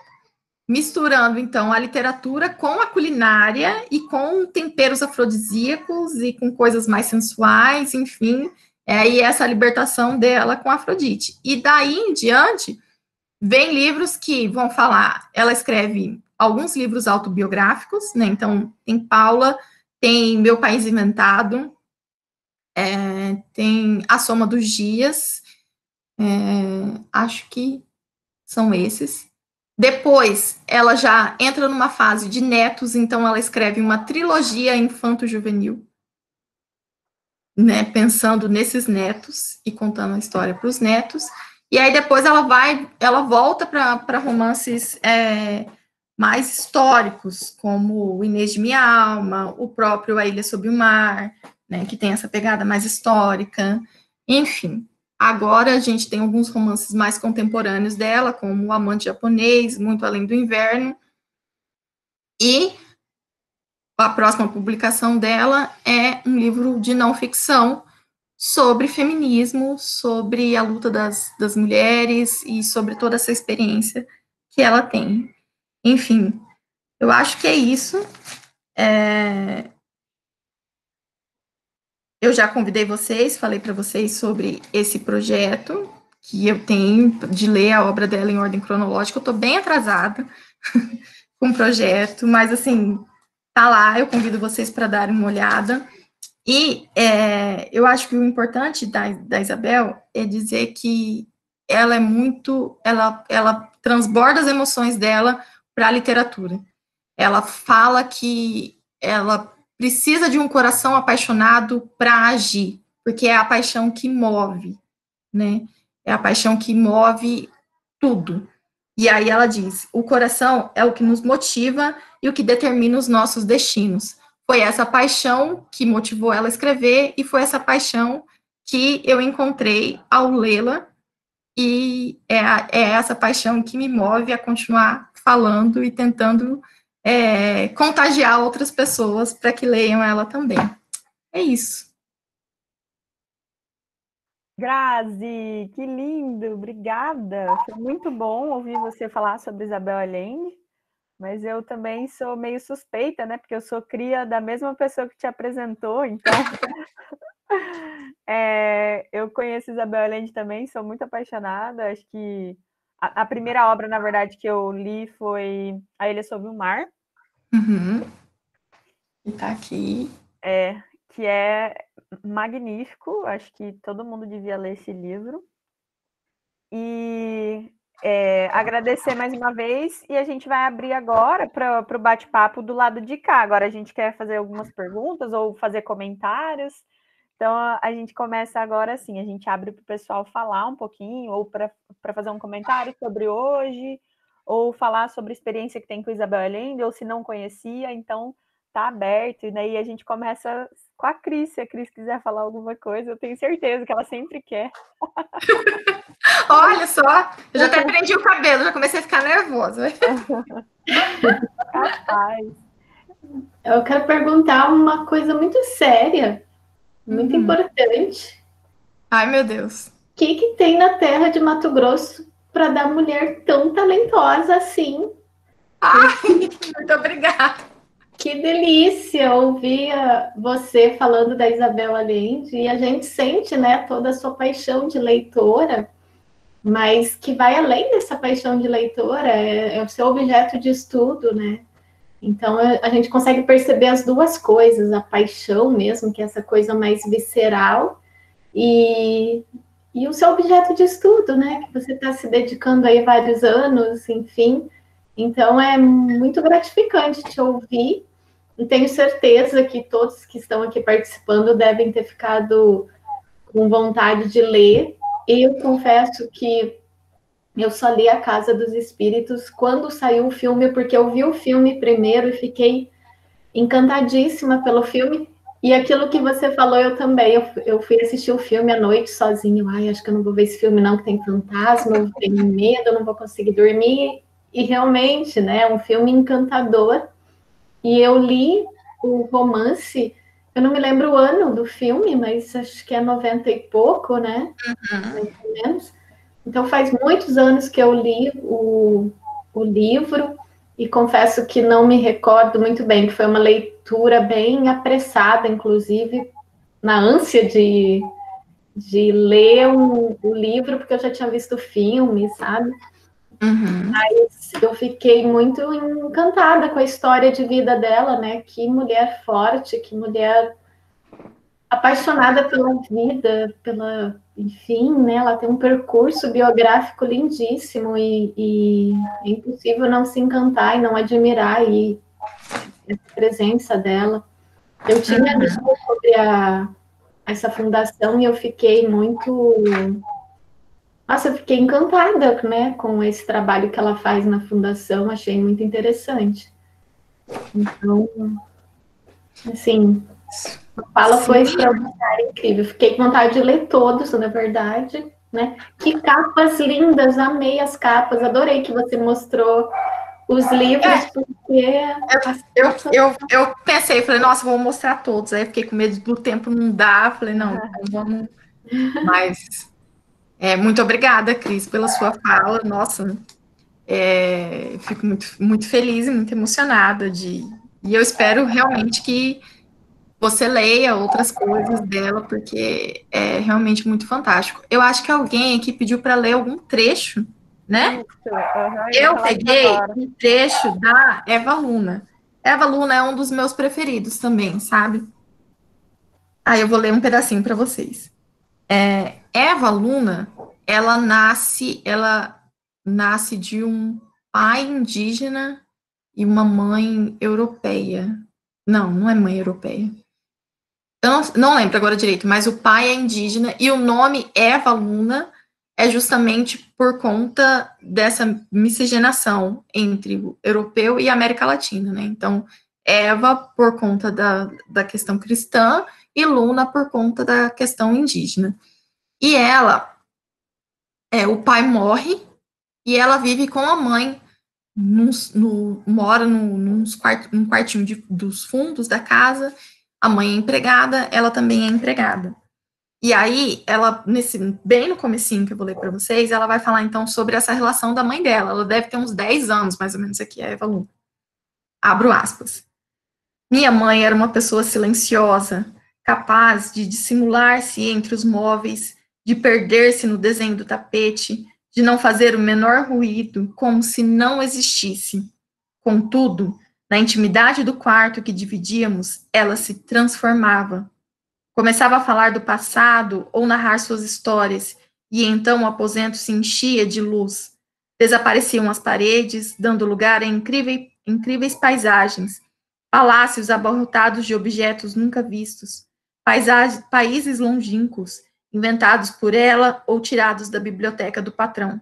misturando, então, a literatura com a culinária e com temperos afrodisíacos e com coisas mais sensuais, enfim, e essa libertação dela com Afrodite. E daí em diante, vem livros que vão falar, ela escreve alguns livros autobiográficos, né? Então, tem Paula, tem Meu País Inventado, tem A Soma dos Dias, acho que são esses. Depois, ela já entra numa fase de netos, então ela escreve uma trilogia infanto-juvenil, né, pensando nesses netos e contando a história para os netos. E aí depois ela volta para romances mais históricos, como o Inês de Minha Alma, o próprio A Ilha Sob o Mar, né, que tem essa pegada mais histórica. Enfim, agora a gente tem alguns romances mais contemporâneos dela, como O Amante Japonês, Muito Além do Inverno, e a próxima publicação dela é um livro de não ficção sobre feminismo, sobre a luta das mulheres e sobre toda essa experiência que ela tem. Enfim, eu acho que é isso. Eu já convidei vocês, falei para vocês sobre esse projeto que eu tenho de ler a obra dela em ordem cronológica. Eu estou bem atrasada com o projeto, mas assim, tá lá, eu convido vocês para darem uma olhada. E eu acho que o importante da Isabel é dizer que ela é muito, ela transborda as emoções dela para a literatura. Ela fala que ela precisa de um coração apaixonado para agir, porque é a paixão que move, né? É a paixão que move tudo. E aí ela diz: o coração é o que nos motiva e o que determina os nossos destinos. Foi essa paixão que motivou ela a escrever e foi essa paixão que eu encontrei ao lê-la, e é essa paixão que me move a continuar falando e tentando contagiar outras pessoas para que leiam ela também. É isso. Grazi, que lindo, obrigada. Foi muito bom ouvir você falar sobre Isabel Allende, mas eu também sou meio suspeita, né? Porque eu sou cria da mesma pessoa que te apresentou, então eu conheço Isabel Allende também, sou muito apaixonada. Acho que a primeira obra, na verdade, que eu li foi A Ilha Sob o Mar. Uhum. E tá aqui. Que é magnífico, acho que todo mundo devia ler esse livro. E agradecer mais uma vez, e a gente vai abrir agora para o bate-papo do lado de cá. Agora a gente quer fazer algumas perguntas ou fazer comentários. Então a gente começa agora assim, a gente abre para o pessoal falar um pouquinho, ou para fazer um comentário sobre hoje, ou falar sobre a experiência que tem com Isabel Allende, ou se não conhecia, então tá aberto. E daí a gente começa com a Cris, se a Cris quiser falar alguma coisa, eu tenho certeza que ela sempre quer. Olha só, eu já até prendi o cabelo, já comecei a ficar nervosa. Capaz. Eu quero perguntar uma coisa muito séria, muito importante. Ai, meu Deus. O que tem na terra de Mato Grosso para dar mulher tão talentosa assim? Ai, muito obrigada. Que delícia ouvir você falando da Isabel Allende, e a gente sente, né, toda a sua paixão de leitora, mas que vai além dessa paixão de leitora, é o seu objeto de estudo, né? Então a gente consegue perceber as duas coisas, a paixão mesmo, que é essa coisa mais visceral, e o seu objeto de estudo, né? Que você está se dedicando aí vários anos, enfim. Então é muito gratificante te ouvir. E tenho certeza que todos que estão aqui participando devem ter ficado com vontade de ler. Eu confesso que eu só li A Casa dos Espíritos quando saiu o filme, porque eu vi o filme primeiro e fiquei encantadíssima pelo filme. E aquilo que você falou, eu também. Eu fui assistir o filme à noite sozinho. Ai, acho que eu não vou ver esse filme não, que tem fantasma, eu tenho medo, eu não vou conseguir dormir. E realmente, né, é um filme encantador. E eu li o romance, eu não me lembro o ano do filme, mas acho que é 90 e pouco, né? Mais ou menos. Então faz muitos anos que eu li o livro, e confesso que não me recordo muito bem, que foi uma leitura bem apressada, inclusive, na ânsia de ler o livro, porque eu já tinha visto o filme, sabe? Mas eu fiquei muito encantada com a história de vida dela, né? Que mulher forte, que mulher apaixonada pela vida, enfim, né? Ela tem um percurso biográfico lindíssimo, e é impossível não se encantar e não admirar aí a presença dela. Eu tinha lido sobre essa fundação e eu fiquei muito... Nossa, eu fiquei encantada, né, com esse trabalho que ela faz na fundação, achei muito interessante. Então, assim, a fala foi extraordinária, incrível. Fiquei com vontade de ler todos, na verdade, né? Que capas lindas, amei as capas, adorei que você mostrou os livros, porque... Eu pensei, falei, nossa, vou mostrar todos. Aí fiquei com medo do tempo não dar, falei, não, então vamos... Mas... muito obrigada, Cris, pela sua fala. Nossa, Fico muito feliz e muito emocionada e eu espero realmente que você leia outras coisas dela, porque é realmente muito fantástico. Eu acho que alguém aqui pediu para ler algum trecho, né? Isso, aham, eu ia Eu falar disso peguei agora. um trecho da Eva Luna. Eva Luna é um dos meus preferidos também, sabe? Aí eu vou ler um pedacinho para vocês. Eva Luna, ela nasce de um pai indígena e uma mãe europeia. Não, não é mãe europeia. Eu não lembro agora direito, mas o pai é indígena e o nome Eva Luna é justamente por conta dessa miscigenação entre o europeu e a América Latina, né? Então, Eva por conta da questão cristã e Luna por conta da questão indígena. E o pai morre e ela vive com a mãe, mora num quartinho dos fundos da casa. A mãe é empregada, ela também é empregada. E aí, ela, bem no comecinho que eu vou ler para vocês, ela vai falar, então, sobre essa relação da mãe dela. Ela deve ter uns 10 anos, mais ou menos, aqui, a Eva Luna. Abro aspas. Minha mãe era uma pessoa silenciosa, capaz de dissimular-se entre os móveis, de perder-se no desenho do tapete, de não fazer o menor ruído, como se não existisse. Contudo, na intimidade do quarto que dividíamos, ela se transformava. Começava a falar do passado ou narrar suas histórias, e então o aposento se enchia de luz. Desapareciam as paredes, dando lugar a incríveis paisagens, palácios abarrotados de objetos nunca vistos, países longínquos, inventados por ela ou tirados da biblioteca do patrão.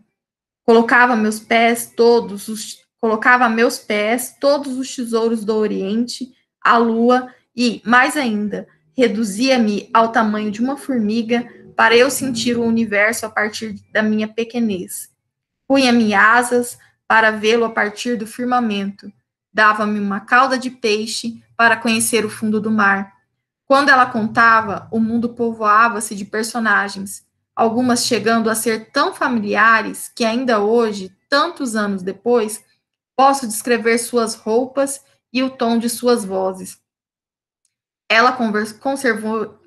Colocava a meus pés todos os tesouros do Oriente, a lua e, mais ainda, reduzia-me ao tamanho de uma formiga para eu sentir o universo a partir da minha pequenez. Punha-me asas para vê-lo a partir do firmamento. Dava-me uma cauda de peixe para conhecer o fundo do mar. Quando ela contava, o mundo povoava-se de personagens, algumas chegando a ser tão familiares que ainda hoje, tantos anos depois, posso descrever suas roupas e o tom de suas vozes. Ela conservou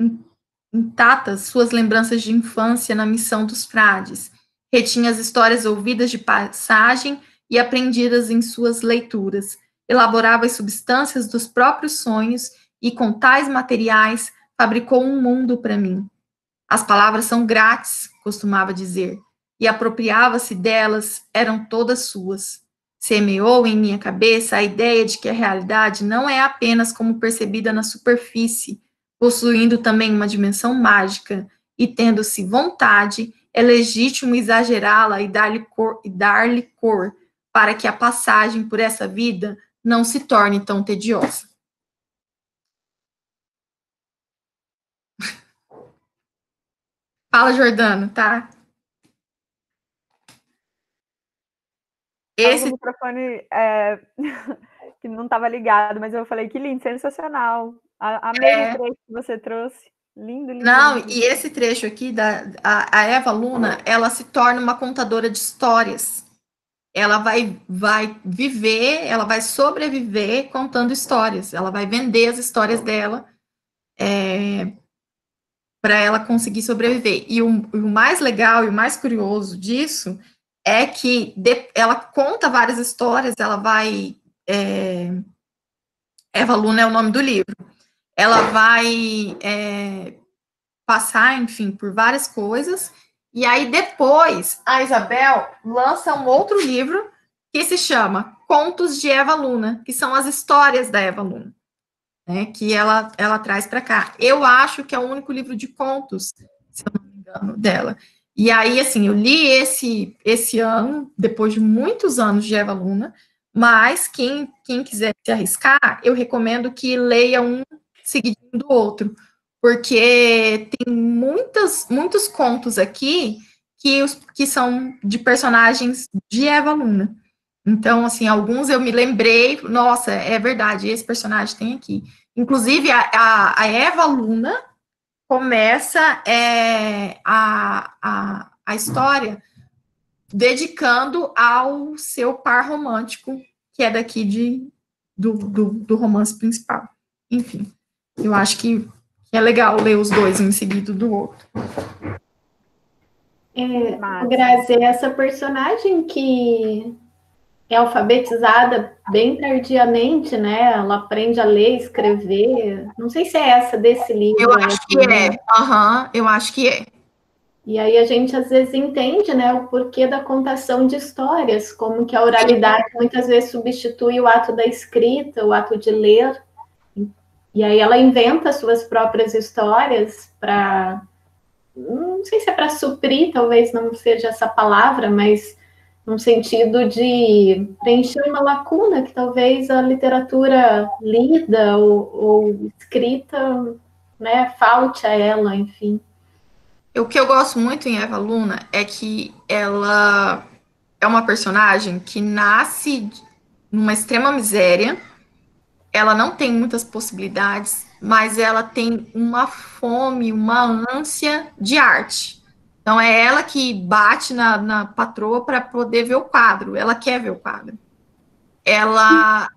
intactas suas lembranças de infância na missão dos frades, retinha as histórias ouvidas de passagem e aprendidas em suas leituras, elaborava as substâncias dos próprios sonhos e, com tais materiais, fabricou um mundo para mim. As palavras são grátis, costumava dizer, e apropriava-se delas, eram todas suas. Semeou em minha cabeça a ideia de que a realidade não é apenas como percebida na superfície, possuindo também uma dimensão mágica, e tendo-se vontade, é legítimo exagerá-la e dar-lhe cor, para que a passagem por essa vida não se torne tão tediosa. Fala, Jordano, tá? Esse microfone que não estava ligado, mas eu falei que lindo, sensacional. Amei o trecho que você trouxe. Lindo, lindo. Não, lindo. E esse trecho aqui a Eva Luna, ela se torna uma contadora de histórias. Ela vai viver, ela vai sobreviver contando histórias. Ela vai vender as histórias dela para ela conseguir sobreviver. E o mais legal e o mais curioso disso é que ela conta várias histórias, ela vai... Eva Luna é o nome do livro. Ela vai passar, enfim, por várias coisas, e aí depois a Isabel lança um outro livro que se chama Contos de Eva Luna, que são as histórias da Eva Luna, né, que ela traz para cá. Eu acho que é o único livro de contos, se eu não me engano, dela. E aí, assim, eu li esse ano, depois de muitos anos de Eva Luna, mas quem quiser se arriscar, eu recomendo que leia um seguidinho do outro, porque tem muitos contos aqui que são de personagens de Eva Luna. Então, assim, alguns eu me lembrei, nossa, é verdade, esse personagem tem aqui. Inclusive, a Eva Luna começa a história dedicando ao seu par romântico, que é daqui do romance principal. Enfim, eu acho que é legal ler os dois um em seguida do outro. Grazi, essa personagem que é alfabetizada bem tardiamente, né? Ela aprende a ler, escrever. Não sei se é essa desse livro. Eu acho que é. Eu acho que é. E aí a gente às vezes entende, né, o porquê da contação de histórias, como que a oralidade muitas vezes substitui o ato da escrita, o ato de ler. E aí ela inventa suas próprias histórias para, não sei se é para suprir, talvez não seja essa palavra, mas no sentido de preencher uma lacuna que talvez a literatura lida ou escrita, né, falte a ela, enfim. O que eu gosto muito em Eva Luna é que ela é uma personagem que nasce numa extrema miséria, ela não tem muitas possibilidades, mas ela tem uma fome, uma ânsia de arte. Então, é ela que bate na patroa para poder ver o quadro, ela quer ver o quadro. Ela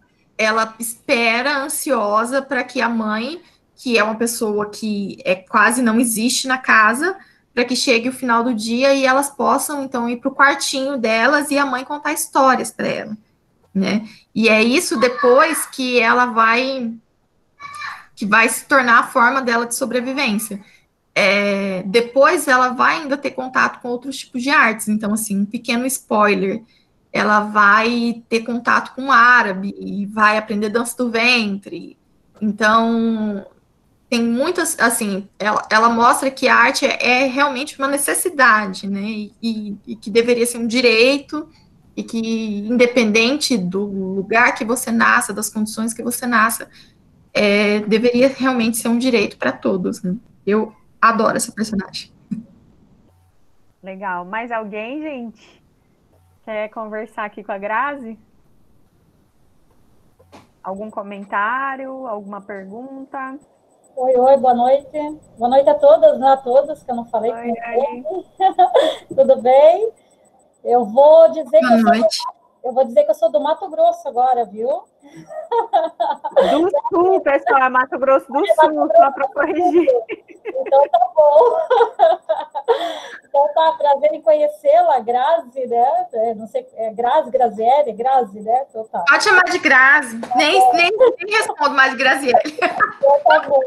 espera, ansiosa, para que a mãe, que é uma pessoa que quase não existe na casa, para que chegue o final do dia e elas possam, então, ir para o quartinho delas e a mãe contar histórias para ela, né? E é isso depois que ela vai se tornar a forma dela de sobrevivência. Depois ela vai ainda ter contato com outros tipos de artes, então, assim, um pequeno spoiler, ela vai ter contato com o árabe e vai aprender dança do ventre. Então, tem muitas, assim, ela mostra que a arte é realmente uma necessidade, né, e que deveria ser um direito, e que, independente do lugar que você nasça, das condições que você nasça, deveria realmente ser um direito para todos, né? Eu adoro essa personagem. Legal. Mais alguém, gente? Quer conversar aqui com a Grazi? Algum comentário? Alguma pergunta? Oi, boa noite. Boa noite a todas, né? A todos, que eu não falei. Tudo bem? Eu vou dizer que eu sou do Mato Grosso agora, viu? Do Sul, pessoal, Mato Grosso do Sul, só para corrigir. Então tá bom. Então tá, prazer em conhecê-la, Grazi, né? Não sei, Graziele, Grazi, né? Então tá. Pode chamar de Grazi. Nem respondo mais Graziele. Então tá bom.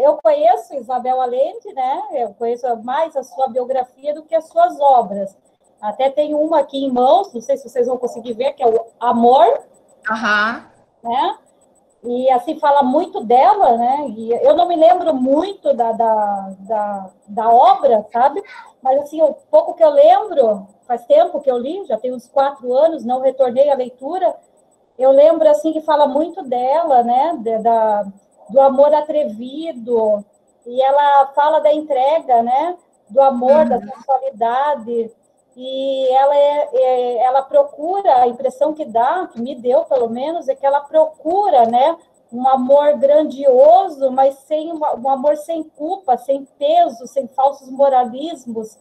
Eu conheço Isabel Allende, né? Eu conheço mais a sua biografia do que as suas obras. Até tem uma aqui em mãos, não sei se vocês vão conseguir ver, que é o Amor. Né? E assim, fala muito dela, né? E eu não me lembro muito da obra, sabe? Mas assim, o pouco que eu lembro, faz tempo que eu li, já tem uns 4 anos, não retornei à leitura, eu lembro assim que fala muito dela, né? Do amor atrevido, e ela fala da entrega, né? Do amor, da sensualidade. E ela procura, a impressão que dá, que me deu pelo menos, é que ela procura, né, um amor grandioso, mas um amor sem culpa, sem peso, sem falsos moralismos.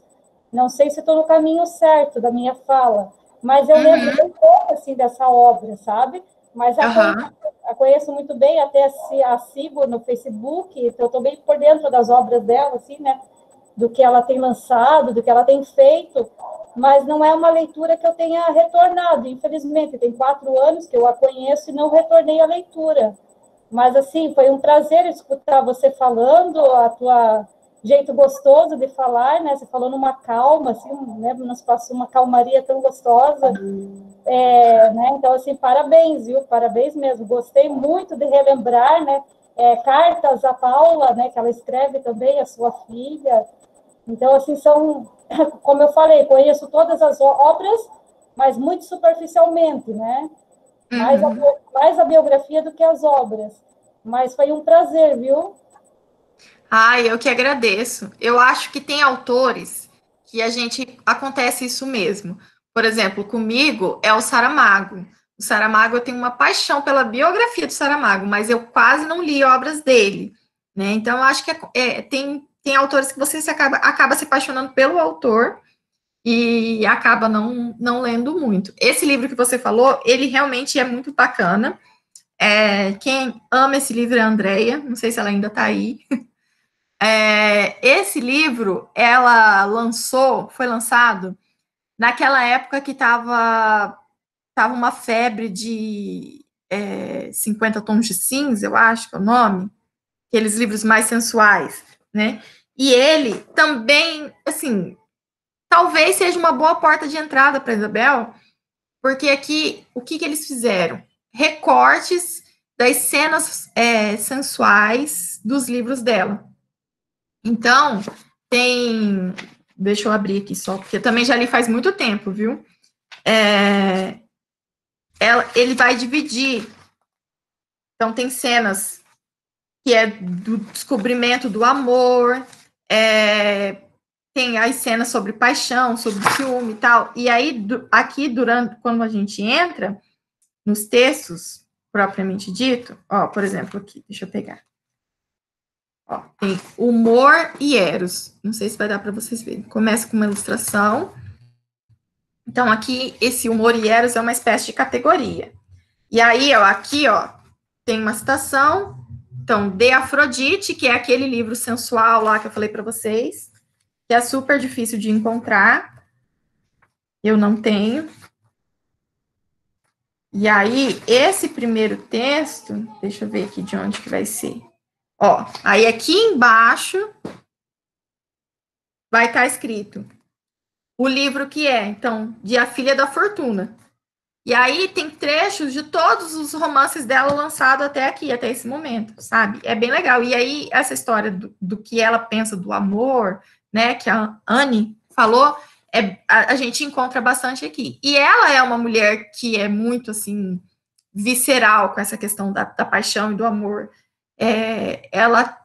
Não sei se estou no caminho certo da minha fala, mas eu lembro um pouco assim, dessa obra, sabe? Mas a conheço muito bem, até a sigo no Facebook, então eu estou bem por dentro das obras dela, assim, né? Do que ela tem lançado, do que ela tem feito, mas não é uma leitura que eu tenha retornado, infelizmente. Tem 4 anos que eu a conheço e não retornei à leitura. Mas, assim, foi um prazer escutar você falando, a tua jeito gostoso de falar, né? Você falou numa calma, assim, né? Nos passou uma calmaria tão gostosa. Né? Então, assim, parabéns, viu? Parabéns mesmo. Gostei muito de relembrar, né? Cartas à Paula, né? Que ela escreve também, a sua filha. Então, assim, como eu falei, conheço todas as obras, mas muito superficialmente, né? Mais a biografia do que as obras. Mas foi um prazer, viu? Eu que agradeço. Eu acho que tem autores que acontece isso mesmo. Por exemplo, comigo é o Saramago. O Saramago, eu tenho uma paixão pela biografia do Saramago, mas eu quase não li obras dele, né? Então, eu acho que tem autores que você acaba se apaixonando pelo autor, e acaba não lendo muito. Esse livro que você falou, ele realmente é muito bacana. Quem ama esse livro é a Andrea, não sei se ela ainda está aí. Esse livro, foi lançado naquela época que estava uma febre de 50 tons de cinza, eu acho que é o nome, aqueles livros mais sensuais, né? E ele também, assim, talvez seja uma boa porta de entrada para a Isabel, porque aqui, o que eles fizeram? Recortes das cenas sensuais dos livros dela. Então, deixa eu abrir aqui só, porque eu também já li faz muito tempo, viu? Ele vai dividir. Então, tem cenas que é do descobrimento do amor, tem as cenas sobre paixão, sobre ciúme e tal. E aí, aqui, quando a gente entra nos textos, propriamente dito, por exemplo, aqui, deixa eu pegar. Tem humor e eros. Não sei se vai dar para vocês verem. Começa com uma ilustração. Então, aqui, esse humor e eros é uma espécie de categoria. E aí, aqui, tem uma citação. Então, de Afrodite, que é aquele livro sensual lá que eu falei para vocês, que é super difícil de encontrar. Eu não tenho. E aí, esse primeiro texto, deixa eu ver aqui de onde que vai ser. Aí aqui embaixo vai estar escrito o livro que é, então, de A Filha da Fortuna. E aí tem trechos de todos os romances dela lançados até aqui, até esse momento, sabe? É bem legal. E aí, essa história do que ela pensa do amor, né, que a Anne falou, a gente encontra bastante aqui. E ela é uma mulher que é muito, assim, visceral com essa questão da paixão e do amor. Ela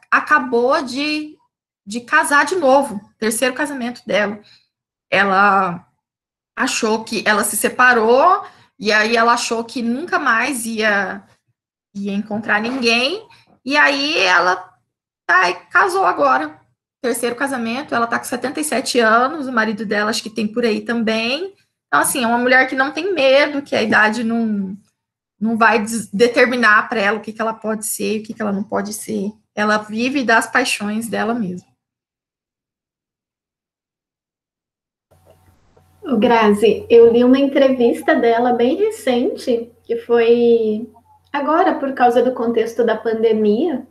acabou de casar de novo, terceiro casamento dela. Ela achou que ela se separou, e aí ela achou que nunca mais ia encontrar ninguém, e aí ela casou agora, terceiro casamento, ela tá com 77 anos, o marido dela acho que tem por aí também. Então, assim, é uma mulher que não tem medo, que a idade não vai determinar para ela o que ela pode ser e o que ela não pode ser. Ela vive das paixões dela mesma. Grazi, eu li uma entrevista dela bem recente, que foi agora por causa do contexto da pandemia.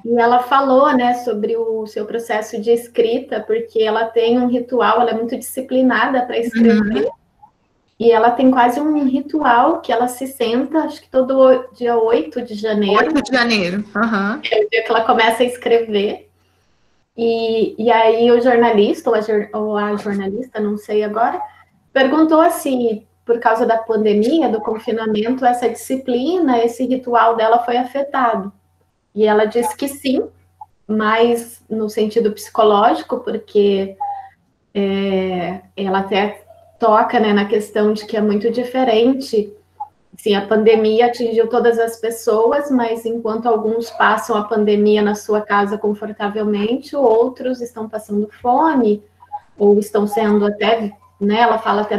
E ela falou, né, sobre o seu processo de escrita, porque ela tem um ritual, ela é muito disciplinada para escrever. E ela tem quase um ritual que ela se senta, acho que todo dia 8 de janeiro. 8 de janeiro, é o dia que ela começa a escrever. E aí o jornalista, ou a jornalista, não sei agora, perguntou se, por causa da pandemia, do confinamento, essa disciplina, esse ritual dela foi afetado. E ela disse que sim, mas no sentido psicológico, porque ela até toca, né, na questão de que é muito diferente. Sim, a pandemia atingiu todas as pessoas, mas enquanto alguns passam a pandemia na sua casa confortavelmente, outros estão passando fome, ou estão sendo até, né, ela fala até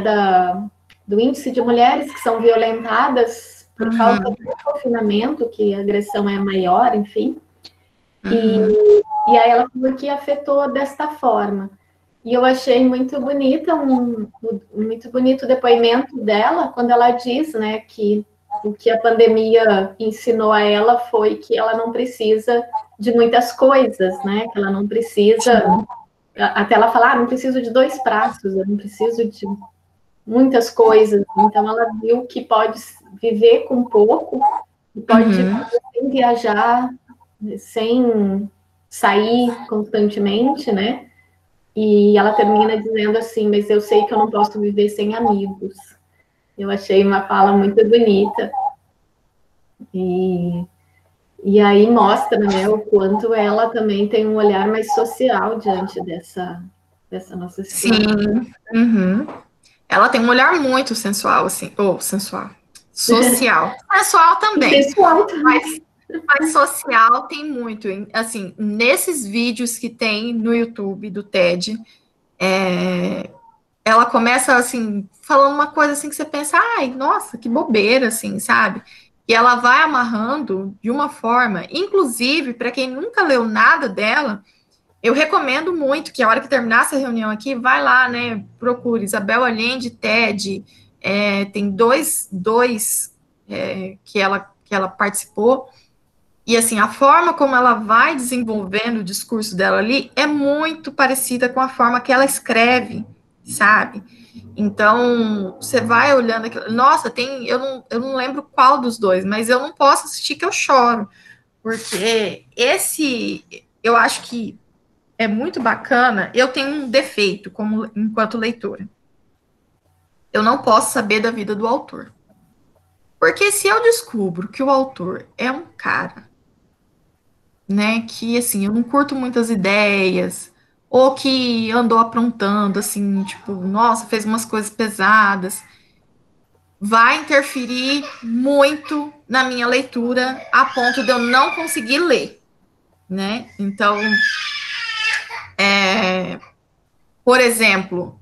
do índice de mulheres que são violentadas por causa do confinamento, que a agressão é maior, enfim. E aí ela falou que afetou desta forma. E eu achei muito bonita, muito bonito o depoimento dela, quando ela diz, né, que o que a pandemia ensinou a ela foi que ela não precisa de muitas coisas, né, que ela não precisa, até ela falar, não preciso de 2 pratos, eu não preciso de muitas coisas. Então ela viu que pode viver com pouco, pode sem viajar, sem sair constantemente, né? E ela termina dizendo assim, mas eu sei que eu não posso viver sem amigos. Eu achei uma fala muito bonita. E aí mostra, né, o quanto ela também tem um olhar mais social diante dessa nossa situação. Sim. Ela tem um olhar muito sensual, assim, social. Sensual também. Sensual também. Mas social tem muito, assim, nesses vídeos que tem no YouTube do TED, ela começa, assim, falando uma coisa assim que você pensa, ai, nossa, que bobeira, assim, sabe? E ela vai amarrando de uma forma, inclusive, para quem nunca leu nada dela, eu recomendo muito que a hora que terminar essa reunião aqui, vai lá, né, procure Isabel Allende, TED, tem dois que ela participou, e assim, a forma como ela vai desenvolvendo o discurso dela ali é muito parecida com a forma que ela escreve, sabe? Então, você vai olhando aquilo, nossa, eu não lembro qual dos dois, mas eu não posso assistir que eu choro, porque eu acho que é muito bacana. Eu tenho um defeito enquanto leitora. Eu não posso saber da vida do autor. Porque se eu descubro que o autor é um cara, né, que assim, eu não curto muitas ideias, ou que andou aprontando, assim, tipo, nossa, fez umas coisas pesadas, vai interferir muito na minha leitura, a ponto de eu não conseguir ler, né? Então, por exemplo,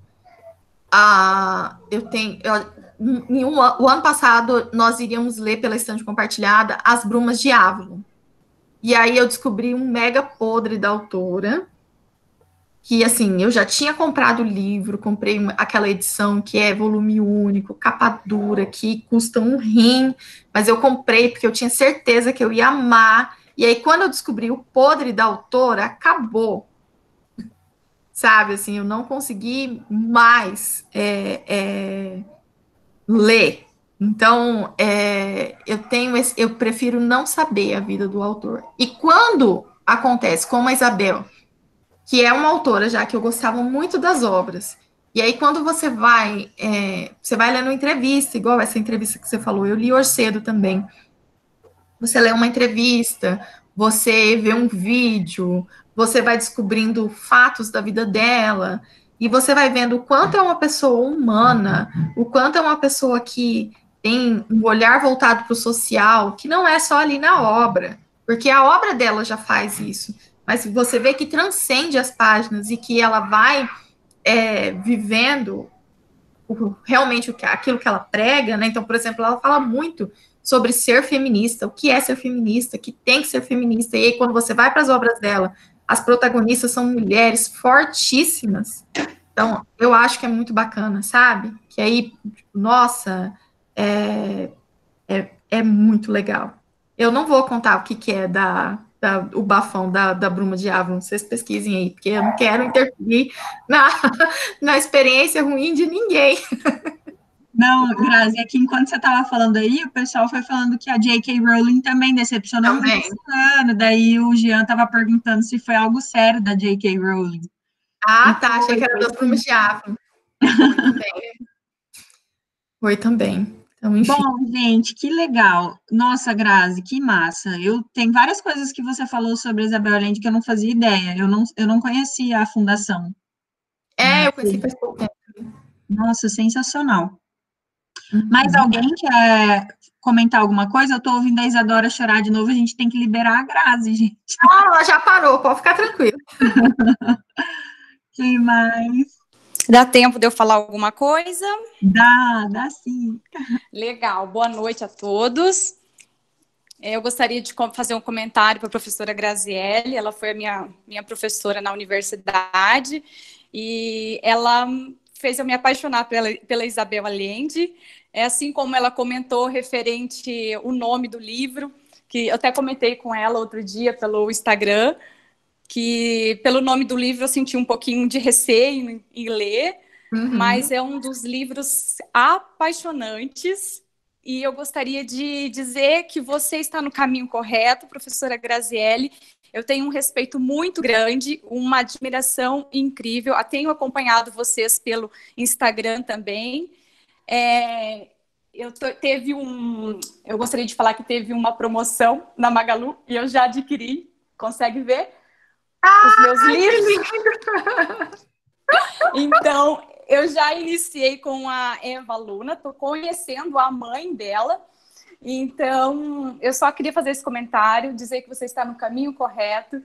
o ano passado nós iríamos ler pela estante compartilhada As Brumas de Avalon. E aí eu descobri um mega podre da autora, que assim, eu já tinha comprado o livro, comprei aquela edição que é volume único, capa dura, que custa um rim, mas eu comprei porque eu tinha certeza que eu ia amar. E aí, quando eu descobri o podre da autora, acabou. Sabe, assim, eu não consegui mais ler. Então, eu prefiro não saber a vida do autor. E quando acontece, como a Isabel, que é uma autora já que eu gostava muito das obras, e aí quando você vai lendo entrevista, igual essa entrevista que você falou, eu li Orcedo também, você lê uma entrevista, você vê um vídeo, você vai descobrindo fatos da vida dela, e você vai vendo o quanto é uma pessoa humana, o quanto é uma pessoa que tem um olhar voltado para o social, que não é só ali na obra, porque a obra dela já faz isso, mas você vê que transcende as páginas e que ela vai vivendo realmente aquilo que ela prega, né? Então, por exemplo, ela fala muito sobre ser feminista, o que é ser feminista, que tem que ser feminista. E aí, quando você vai para as obras dela, as protagonistas são mulheres fortíssimas. Então, eu acho que é muito bacana, sabe? Que aí, nossa, é muito legal. Eu não vou contar o que é o bafão da Bruma de Avalon, vocês pesquisem aí, porque eu não quero interferir na experiência ruim de ninguém. Não, Grazi, é que enquanto você estava falando aí, o pessoal foi falando que a J.K. Rowling também decepcionou muito esse ano, daí o Jean estava perguntando se foi algo sério da J.K. Rowling. Ah, tá, achei que era das Brumas de Avalon. Foi também. Então, enfim. Bom, gente, que legal. Nossa, Grazi, que massa. Tem várias coisas que você falou sobre a Isabel Allende que eu não fazia ideia. Eu não conhecia a fundação. Eu conheci faz pouco tempo. Nossa, sensacional. Mais alguém quer comentar alguma coisa? Eu estou ouvindo a Isadora chorar de novo, a gente tem que liberar a Grazi, gente. Ela já parou, pode ficar tranquilo. Quem mais? Dá tempo de eu falar alguma coisa? Dá sim. Legal, boa noite a todos. Eu gostaria de fazer um comentário para a professora Graziele, ela foi a minha professora na universidade, e ela fez eu me apaixonar pela Isabel Allende, assim como ela comentou referente o nome do livro, que eu até comentei com ela outro dia pelo Instagram, que pelo nome do livro eu senti um pouquinho de receio em ler, mas é um dos livros apaixonantes, e eu gostaria de dizer que você está no caminho correto, professora Graziele. Eu tenho um respeito muito grande, uma admiração incrível. Eu tenho acompanhado vocês pelo Instagram também. Eu gostaria de falar que teve uma promoção na Magalu e eu já adquiri. Consegue ver? Os meus livros. Então, eu já iniciei com a Eva Luna, estou conhecendo a mãe dela. Então, eu só queria fazer esse comentário, dizer que você está no caminho correto,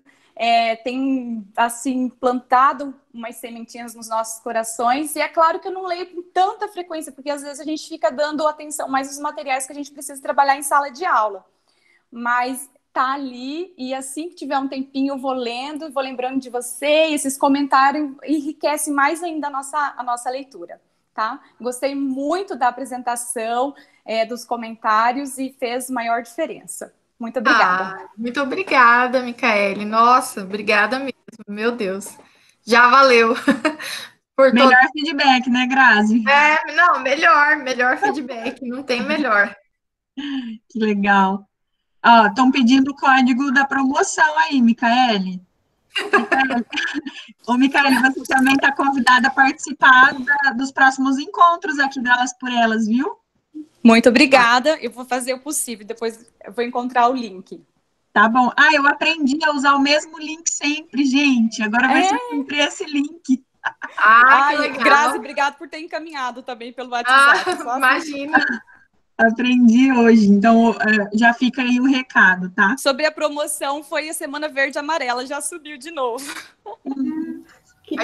tem, assim, plantado umas sementinhas nos nossos corações, e é claro que eu não leio com tanta frequência, porque às vezes a gente fica dando atenção mais aos materiais que a gente precisa trabalhar em sala de aula, mas tá ali, e assim que tiver um tempinho eu vou lendo, vou lembrando de você, e esses comentários enriquecem mais ainda a nossa leitura, tá? Gostei muito da apresentação, dos comentários, e fez maior diferença. Muito obrigada. Muito obrigada, Micaele. Nossa, obrigada mesmo. Meu Deus. Já valeu. Melhor feedback, né, Grazi? Não, melhor feedback. Não tem melhor. Que legal. Ó, estão pedindo o código da promoção aí, Micaele. Ô, Micaele, você também está convidada a participar dos próximos encontros aqui delas por elas, viu? Muito obrigada, eu vou fazer o possível, depois eu vou encontrar o link. Tá bom. Eu aprendi a usar o mesmo link sempre, gente. Agora vai ser sempre esse link. Que legal. Grazi, obrigada por ter encaminhado também pelo WhatsApp. Imagina. Aprendi hoje, então já fica aí o recado, tá? Sobre a promoção, foi a Semana Verde e Amarela, já subiu de novo.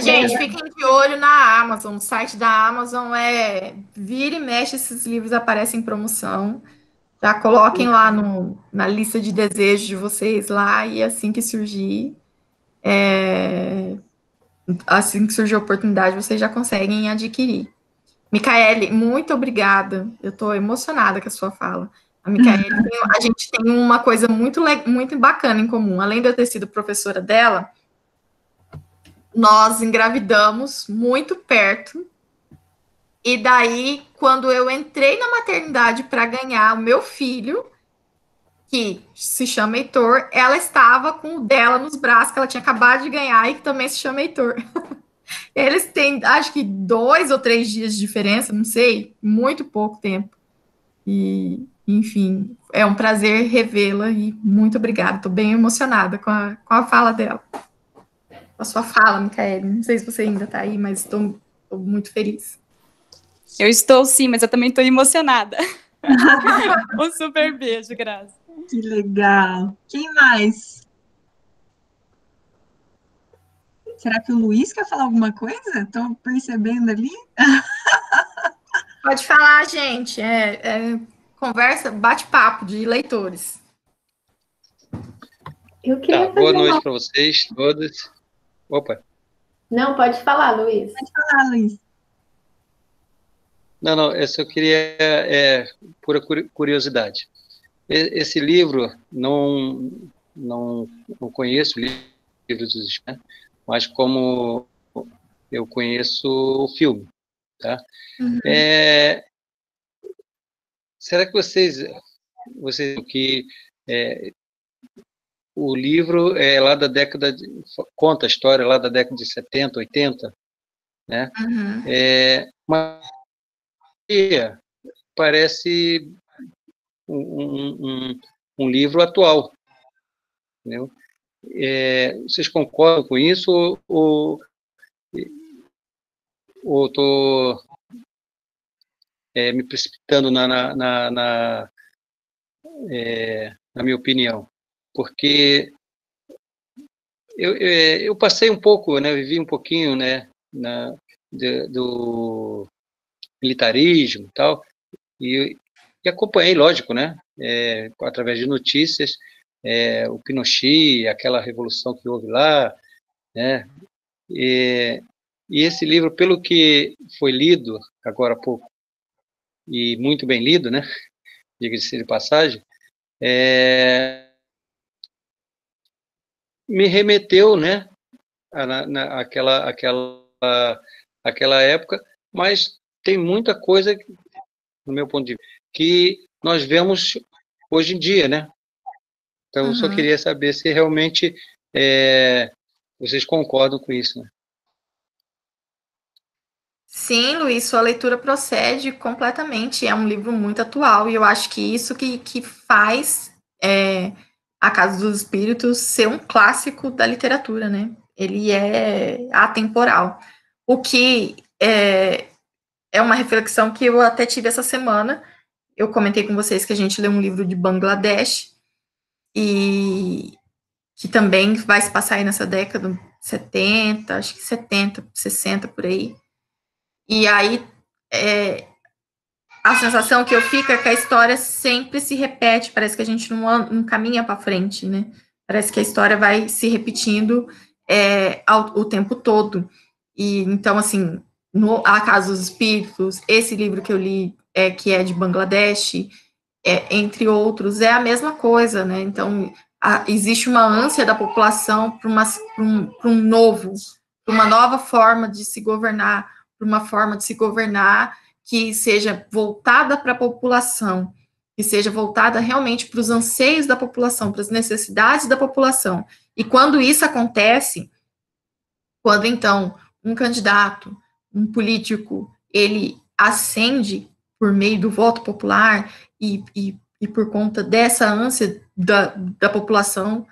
Gente, fiquem de olho na Amazon. O site da Amazon vira e mexe, esses livros aparecem em promoção. Já coloquem lá na lista de desejos de vocês lá, e assim que surgir, a oportunidade, vocês já conseguem adquirir. Micaele, muito obrigada. Eu estou emocionada com a sua fala. A Micaele, a gente tem uma coisa muito bacana em comum. Além de eu ter sido professora dela, nós engravidamos muito perto. E daí, quando eu entrei na maternidade para ganhar o meu filho, que se chama Heitor, ela estava com o dela nos braços, que ela tinha acabado de ganhar, e que também se chama Heitor. Eles têm, acho que 2 ou 3 dias de diferença, não sei, muito pouco tempo. E, enfim, é um prazer revê-la, e muito obrigada. Estou bem emocionada com a fala dela. Com a sua fala, Micaele. Não sei se você ainda está aí, mas estou muito feliz. Eu estou sim, mas eu também estou emocionada. Um super beijo, Grazi. Que legal. Quem mais? Será que o Luiz quer falar alguma coisa? Estou percebendo ali. Pode falar, gente. Conversa, bate-papo de leitores. Eu queria boa noite para vocês todos. Opa. Não, pode falar, Luiz. Pode falar, Luiz. Não, eu só queria, pura curiosidade. Esse livro, não conheço livros dos Spin, mas como eu conheço o filme, tá? Uhum. Será que vocês que o livro é lá da década conta a história lá da década de 70, 80, né? Uhum. Mas parece um livro atual, entendeu? Vocês concordam com isso ou estou me precipitando na minha opinião? Porque eu passei um pouco, né, vivi um pouquinho, né, do militarismo e tal, e acompanhei, lógico, né, através de notícias, o Pinochet, aquela revolução que houve lá, né, e esse livro, pelo que foi lido agora há pouco, e muito bem lido, né, diga-se de passagem, me remeteu, né, àquela época, mas tem muita coisa, no meu ponto de vista, que nós vemos hoje em dia, né? Então, eu só queria saber se realmente vocês concordam com isso, né? Sim, Luiz, sua leitura procede completamente. É um livro muito atual, e eu acho que isso que faz A Casa dos Espíritos ser um clássico da literatura, né? Ele é atemporal. O que é uma reflexão que eu até tive essa semana, eu comentei com vocês que a gente leu um livro de Bangladesh, e que também vai se passar aí nessa década 70, acho que 70, 60, por aí. E aí, a sensação que eu fico é que a história sempre se repete, parece que a gente não caminha para frente, né? Parece que a história vai se repetindo o tempo todo. E então, assim, A Casa dos Espíritos, esse livro que eu li, que é de Bangladesh, entre outros, é a mesma coisa, né? Então, existe uma ânsia da população para um novo, para uma nova forma de se governar, para uma forma de se governar que seja voltada para a população, que seja voltada realmente para os anseios da população, para as necessidades da população. E quando isso acontece, quando então um candidato, um político, ele ascende por meio do voto popular e por conta dessa ânsia da população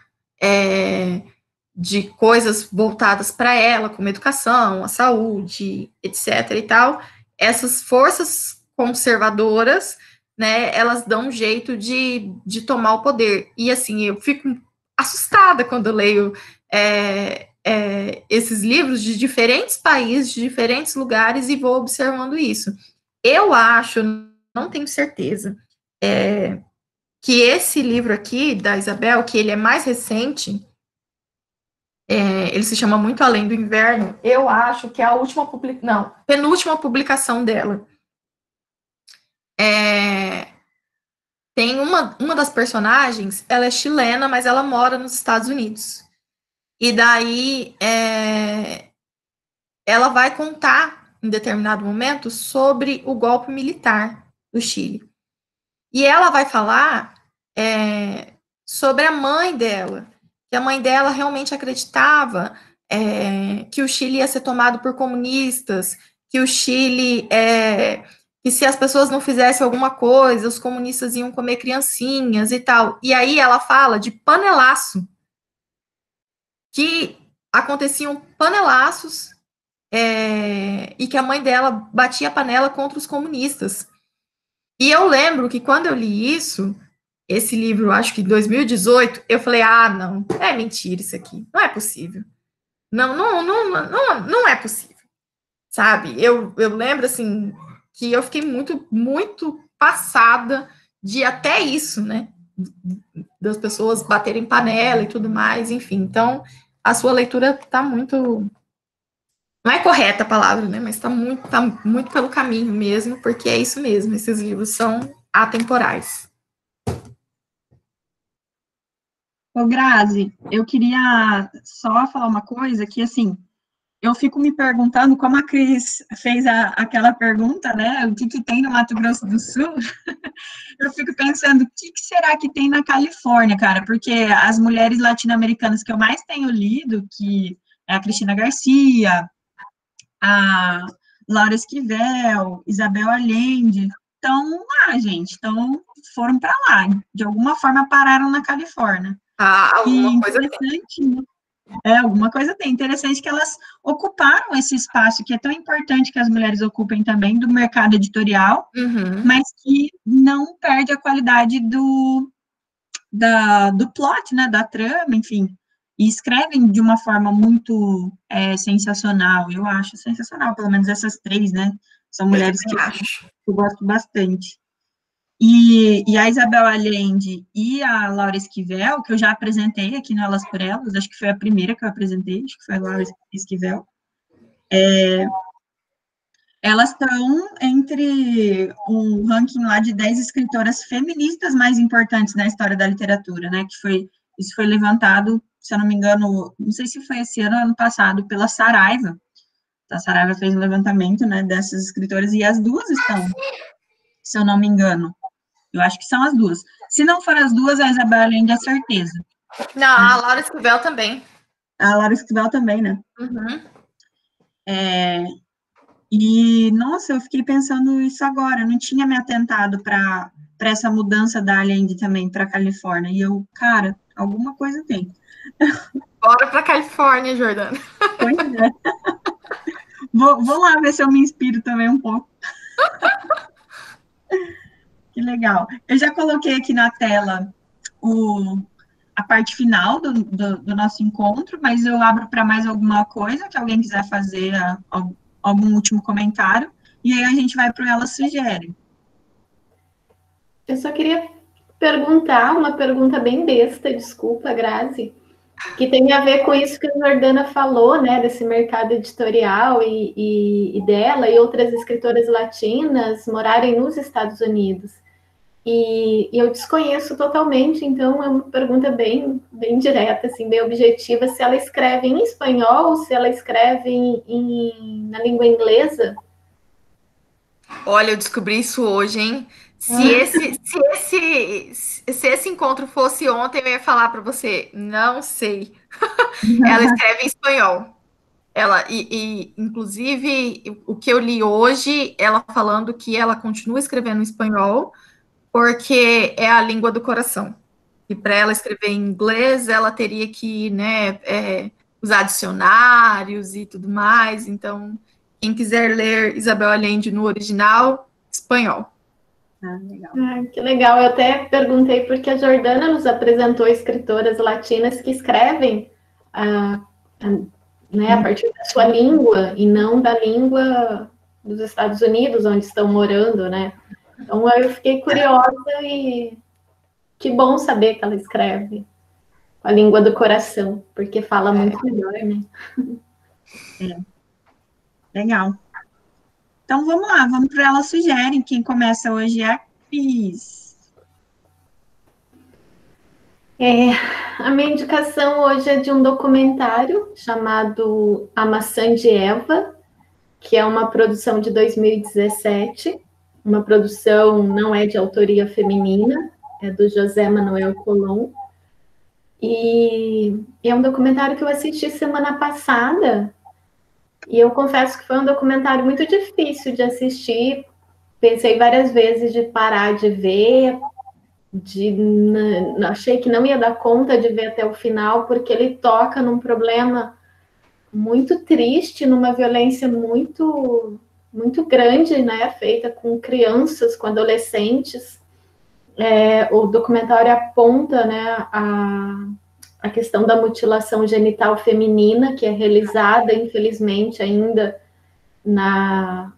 de coisas voltadas para ela, como educação, a saúde, etc. e tal, essas forças conservadoras, né, elas dão um jeito de tomar o poder. E, assim, eu fico assustada quando eu leio esses livros de diferentes países, de diferentes lugares, e vou observando isso. Eu acho, não tenho certeza, que esse livro aqui, da Isabel, que ele é mais recente, ele se chama Muito Além do Inverno, eu acho que é a penúltima publicação dela. Tem uma das personagens, ela é chilena, mas ela mora nos Estados Unidos. E daí, ela vai contar, em determinado momento, sobre o golpe militar do Chile. E ela vai falar sobre a mãe dela, que a mãe dela realmente acreditava que o Chile ia ser tomado por comunistas, que o Chile, que se as pessoas não fizessem alguma coisa, os comunistas iam comer criancinhas e tal. E aí ela fala de panelaço, que aconteciam panelaços e que a mãe dela batia a panela contra os comunistas. E eu lembro que quando eu li isso, esse livro, acho que em 2018, eu falei, não, é mentira isso aqui, não é possível. Não é possível, sabe? Eu lembro, assim, que eu fiquei muito, muito passada de até isso, né? Das pessoas baterem panela e tudo mais, enfim. Então, a sua leitura está muito... Não é correta a palavra, né? Mas está muito pelo caminho mesmo, porque é isso mesmo, esses livros são atemporais. Ô, Grazi, eu queria só falar uma coisa que, assim, eu fico me perguntando, como a Cris fez aquela pergunta, né, o que tem no Mato Grosso do Sul, eu fico pensando, o que será que tem na Califórnia, cara, porque as mulheres latino-americanas que eu mais tenho lido, que é a Cristina Garcia, a Laura Esquivel, Isabel Allende, estão lá, gente, foram para lá, de alguma forma pararam na Califórnia. Alguma coisa tem. Alguma coisa tem. Interessante que elas ocuparam esse espaço que é tão importante que as mulheres ocupem também do mercado editorial, mas que não perde a qualidade do plot, né, da trama, enfim. E escrevem de uma forma muito sensacional, eu acho sensacional, pelo menos essas três, né? São mulheres que eu gosto bastante. E a Isabel Allende e a Laura Esquivel, que eu já apresentei aqui no Elas por Elas, acho que foi a primeira que eu apresentei, acho que foi a Laura Esquivel, elas estão entre um ranking lá de 10 escritoras feministas mais importantes na história da literatura, né, isso foi levantado, se eu não me engano, não sei se foi esse ano passado, pela Saraiva. A Saraiva fez um levantamento, né, dessas escritoras, e as duas estão, se eu não me engano. Eu acho que são as duas. Se não for as duas, a Isabel Allende é certeza. Não, a Laura Esquivel também. A Laura Esquivel também, né? E, nossa, eu fiquei pensando isso agora. Eu não tinha me atentado para essa mudança da Allende também para a Califórnia. E eu, cara, alguma coisa tem. Bora para a Califórnia, Jordana. Pois é. Vou lá ver se eu me inspiro também um pouco. Que legal. Eu já coloquei aqui na tela a parte final do nosso encontro, mas eu abro para mais alguma coisa que alguém quiser fazer, algum último comentário, e aí a gente vai para o Ela Sugere. Eu só queria perguntar uma pergunta bem besta, desculpa, Grazi, que tem a ver com isso que a Jordana falou, né, desse mercado editorial e dela e outras escritoras latinas morarem nos Estados Unidos. E eu desconheço totalmente, então é uma pergunta bem direta, assim, bem objetiva, se ela escreve em espanhol ou se ela escreve na língua inglesa. Olha, eu descobri isso hoje, hein? Se esse encontro fosse ontem, eu ia falar para você, não sei. Ela escreve em espanhol. Inclusive, o que eu li hoje, ela falando que ela continua escrevendo em espanhol, porque é a língua do coração. E para ela escrever em inglês, ela teria que, né, usar dicionários e tudo mais. Então, quem quiser ler Isabel Allende no original, espanhol. Legal. Que legal. Eu até perguntei porque a Jordana nos apresentou escritoras latinas que escrevem né, a partir da sua língua e não da língua dos Estados Unidos, onde estão morando, né? Então, eu fiquei curiosa e que bom saber que ela escreve a língua do coração, porque fala muito melhor, né? Legal. Então, vamos lá, vamos para Ela Sugere. Quem começa hoje é a Cris. A minha indicação hoje é de um documentário chamado A Maçã de Eva, que é uma produção de 2017, uma produção não é de autoria feminina, é do José Manuel Colom, e é um documentário que eu assisti semana passada, e eu confesso que foi um documentário muito difícil de assistir, pensei várias vezes de parar de ver, achei que não ia dar conta de ver até o final, porque ele toca num problema muito triste, numa violência muito grande, né, feita com crianças, com adolescentes. O documentário aponta, né, a questão da mutilação genital feminina, que é realizada, infelizmente, ainda na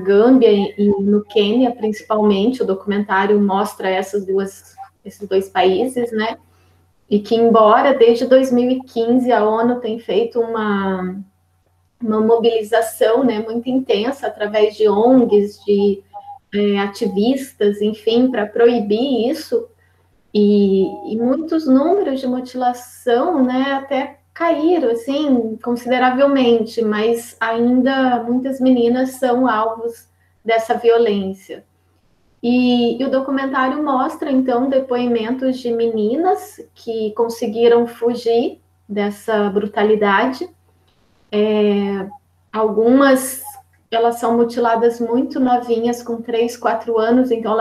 Gâmbia e no Quênia, principalmente. O documentário mostra esses dois países, né? E que, embora desde 2015 a ONU tem feito uma mobilização, né, muito intensa através de ONGs, de ativistas, enfim, para proibir isso, e muitos números de mutilação, né, até caíram, assim, consideravelmente, mas ainda muitas meninas são alvos dessa violência. E o documentário mostra, então, depoimentos de meninas que conseguiram fugir dessa brutalidade. Algumas, elas são mutiladas muito novinhas, com 3, 4 anos, então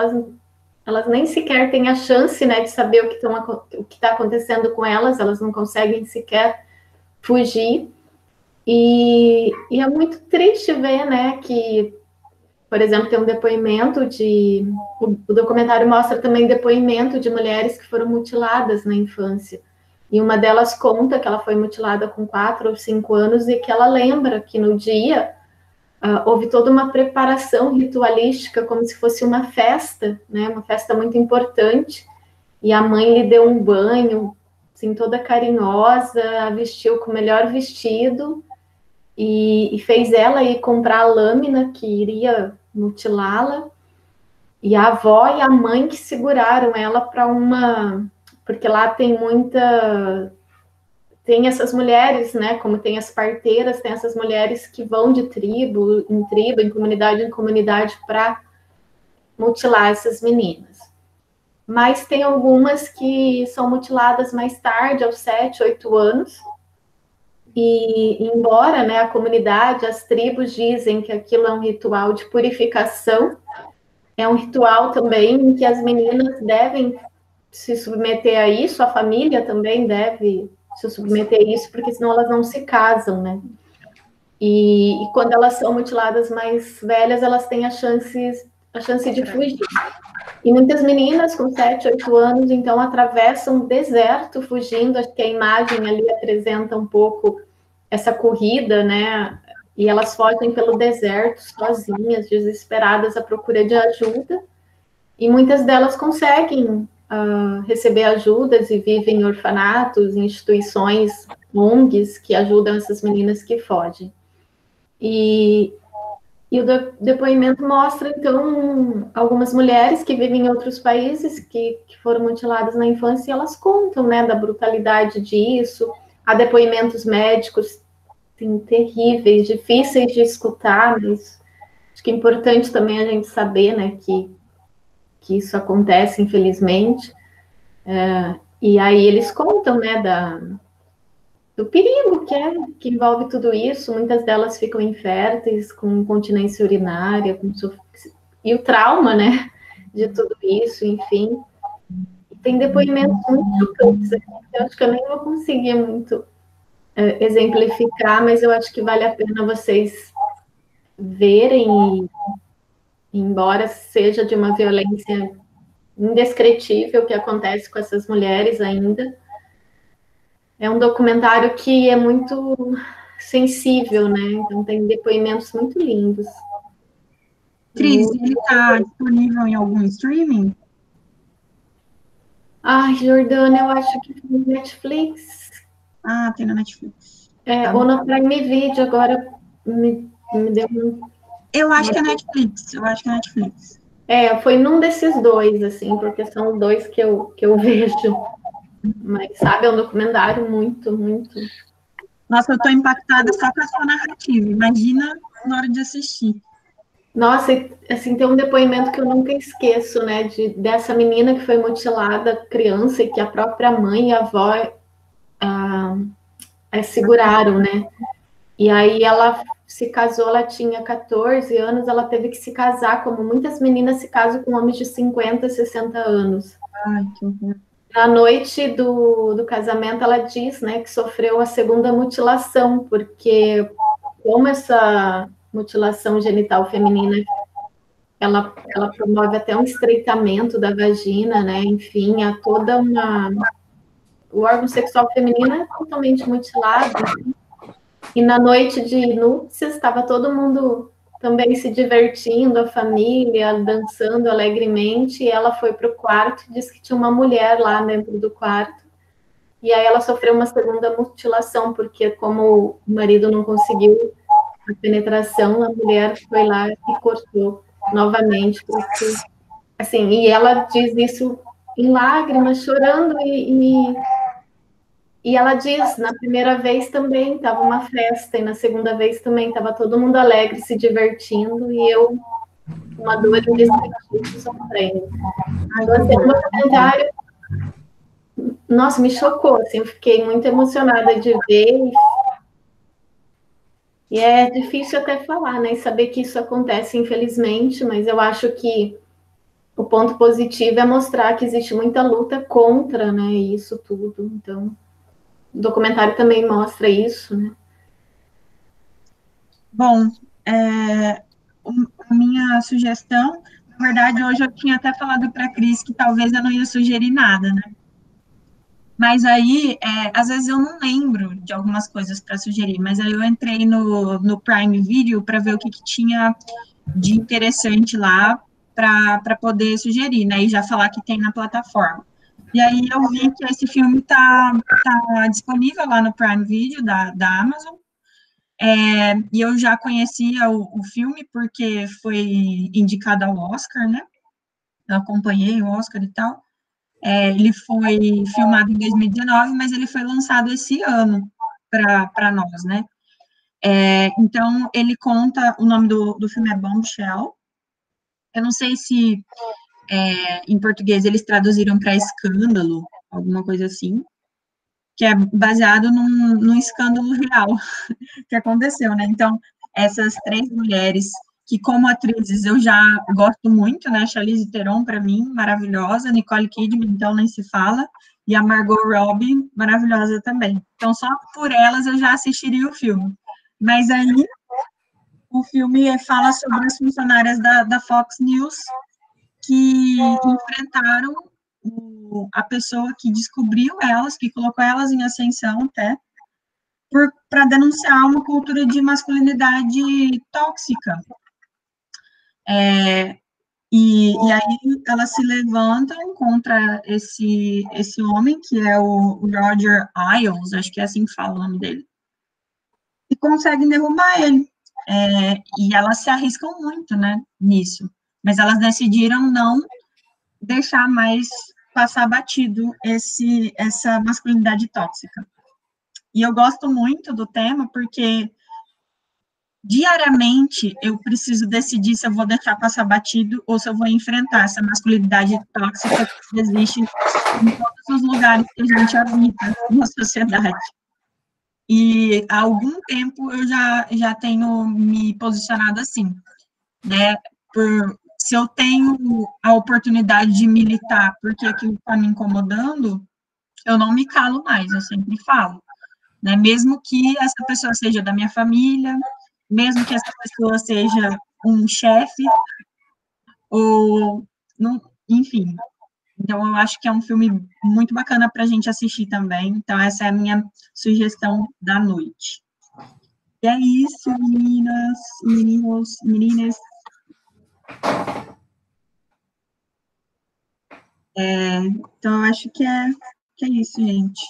elas nem sequer têm a chance, né, de saber o que está acontecendo com elas não conseguem sequer fugir. E é muito triste ver, né, que, por exemplo, tem um depoimento o documentário mostra também depoimento de mulheres que foram mutiladas na infância. E uma delas conta que ela foi mutilada com 4 ou 5 anos e que ela lembra que no dia houve toda uma preparação ritualística, como se fosse uma festa, né? Uma festa muito importante. E a mãe lhe deu um banho, assim, toda carinhosa, a vestiu com o melhor vestido e fez ela ir comprar a lâmina que iria mutilá-la. E a avó e a mãe que seguraram ela para porque lá tem tem essas mulheres, né, como tem as parteiras, tem essas mulheres que vão de tribo, em comunidade para mutilar essas meninas. Mas tem algumas que são mutiladas mais tarde, aos 7, 8 anos, e embora, né, a comunidade, as tribos dizem que aquilo é um ritual de purificação, é um ritual também em que as meninas devem se submeter a isso, a família também deve se submeter a isso, porque senão elas não se casam, né? E quando elas são mutiladas mais velhas, elas têm a chance de fugir. E muitas meninas com 7, 8 anos, então, atravessam o deserto fugindo. Acho que a imagem ali apresenta um pouco essa corrida, né? E elas fogem pelo deserto sozinhas, desesperadas à procura de ajuda. E muitas delas conseguem receber ajudas e vivem em orfanatos, em instituições, ONGs, que ajudam essas meninas que fogem. E o depoimento mostra, então, algumas mulheres que vivem em outros países, que foram mutiladas na infância, e elas contam, né, da brutalidade disso. Há depoimentos médicos, assim, terríveis, difíceis de escutar, mas acho que é importante também a gente saber, né, que isso acontece, infelizmente. E aí eles contam, né, do perigo que envolve tudo isso. Muitas delas ficam inférteis, com incontinência urinária, e o trauma, né, de tudo isso, enfim. E tem depoimentos muito chocantes aqui, eu acho que eu nem vou conseguir muito exemplificar, mas eu acho que vale a pena vocês verem, embora seja de uma violência indescritível que acontece com essas mulheres ainda. É um documentário que é muito sensível, né? Então tem depoimentos muito lindos. Cris, ele está disponível em algum streaming? Ai, Jordana, eu acho que tem no Netflix. Ah, tem na Netflix. Tá, ou no Prime Video, agora me deu um... Eu acho que é Netflix, foi num desses dois, assim, porque são os dois que eu vejo. Mas, sabe, é um documentário muito, muito... Nossa, eu tô impactada só com a sua narrativa. Imagina na hora de assistir. Nossa, assim, tem um depoimento que eu nunca esqueço, né, dessa menina que foi mutilada, criança, e que a própria mãe e a avó seguraram, né? E aí ela se casou, ela tinha 14 anos, ela teve que se casar, como muitas meninas se casam com homens de 50, 60 anos. Ai, que horror. Na noite do casamento, ela diz, né, que sofreu a segunda mutilação, porque como essa mutilação genital feminina, ela promove até um estreitamento da vagina, né, enfim, há toda o órgão sexual feminino é totalmente mutilado. E na noite de núpcias, estava todo mundo também se divertindo, a família, dançando alegremente, e ela foi para o quarto e disse que tinha uma mulher lá dentro do quarto. E aí ela sofreu uma segunda mutilação, porque como o marido não conseguiu a penetração, a mulher foi lá e cortou novamente. Porque, assim, e ela diz isso em lágrimas, chorando, e ela diz, na primeira vez também estava uma festa, e na segunda vez também estava todo mundo alegre, se divertindo, e eu, uma dor indescritível, sofrendo. Então, assim, um documentário, nossa, me chocou, assim, eu fiquei muito emocionada de ver, e é difícil até falar, né, e saber que isso acontece, infelizmente, mas eu acho que o ponto positivo é mostrar que existe muita luta contra, né, isso tudo, então... O documentário também mostra isso, né? Bom, a minha sugestão, na verdade, hoje eu tinha até falado para a Cris que talvez eu não ia sugerir nada, né? Mas aí, às vezes eu não lembro de algumas coisas para sugerir, mas aí eu entrei no Prime Video para ver o que tinha de interessante lá para poder sugerir, né? E já falar que tem na plataforma. E aí eu vi que esse filme tá disponível lá no Prime Video da Amazon. E eu já conhecia o filme porque foi indicado ao Oscar, né? Eu acompanhei o Oscar e tal. Ele foi filmado em 2019, mas ele foi lançado esse ano para nós, né? Então, ele conta, o nome do filme é Bombshell. Eu não sei se em português eles traduziram para Escândalo, alguma coisa assim, que é baseado num escândalo real que aconteceu, né? Então, essas 3 mulheres que, como atrizes, eu já gosto muito, né? Charlize Theron, para mim, maravilhosa, Nicole Kidman, então, nem se fala, e a Margot Robbie, maravilhosa também. Então, só por elas eu já assistiria o filme. Mas aí, o filme fala sobre as funcionárias da Fox News, que enfrentaram a pessoa que descobriu elas, que colocou elas em ascensão até, para denunciar uma cultura de masculinidade tóxica. E aí elas se levantam contra esse homem, que é o Roger Ailes, acho que é assim que fala o nome dele, e conseguem derrubar ele. E elas se arriscam muito, né, nisso. Mas elas decidiram não deixar mais passar batido essa masculinidade tóxica. E eu gosto muito do tema porque diariamente eu preciso decidir se eu vou deixar passar batido ou se eu vou enfrentar essa masculinidade tóxica que existe em todos os lugares que a gente habita na sociedade. E há algum tempo eu já tenho me posicionado assim, né? Se eu tenho a oportunidade de militar porque aquilo está me incomodando, eu não me calo mais, eu sempre falo, né? Mesmo que essa pessoa seja da minha família, mesmo que essa pessoa seja um chefe, ou, não, enfim. Então, eu acho que é um filme muito bacana para a gente assistir também. Então, essa é a minha sugestão da noite. E é isso, meninas, meninos, meninas. Então, eu acho que é isso, gente.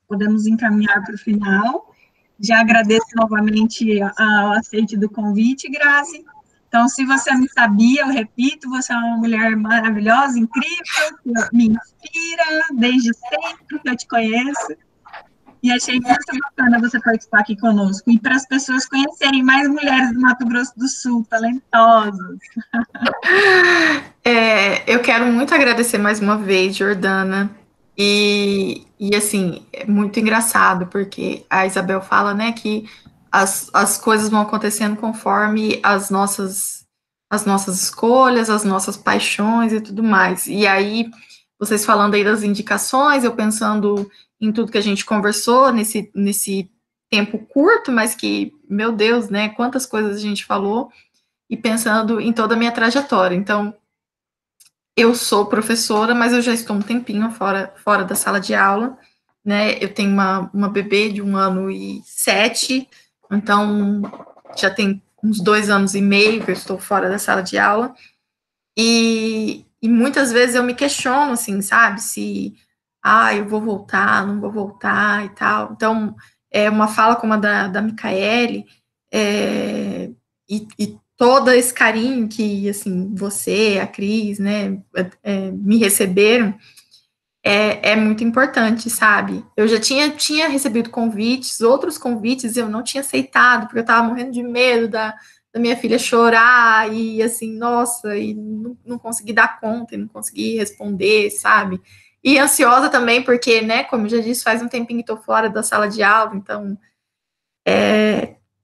Podemos encaminhar para o final. Já agradeço novamente ao aceite do convite, Grazi. Então, se você não sabia, eu repito, você é uma mulher maravilhosa, incrível, que me inspira desde sempre que eu te conheço. E achei muito bacana você participar aqui conosco. E para as pessoas conhecerem mais mulheres do Mato Grosso do Sul, talentosas. Eu quero muito agradecer mais uma vez, Jordana. E assim, é muito engraçado, porque a Isabel fala, né, que as coisas vão acontecendo conforme as nossas escolhas, as nossas paixões e tudo mais. E aí, vocês falando aí das indicações, eu pensando em tudo que a gente conversou nesse tempo curto, mas que, meu Deus, né, quantas coisas a gente falou, e pensando em toda a minha trajetória. Então, eu sou professora, mas eu já estou um tempinho fora da sala de aula, né? Eu tenho uma bebê de 1 ano e 7, então já tem uns 2 anos e meio que eu estou fora da sala de aula, e muitas vezes eu me questiono, assim, sabe, se, eu vou voltar, não vou voltar e tal. Então, uma fala como a da Micaele, e todo esse carinho que, assim, você, a Cris, né, me receberam, é muito importante, sabe? Eu já tinha recebido convites, outros convites eu não tinha aceitado, porque eu estava morrendo de medo da minha filha chorar, e assim, nossa, e não consegui dar conta, e não consegui responder, sabe? E ansiosa também, porque, né, como eu já disse, faz um tempinho que estou fora da sala de aula, então,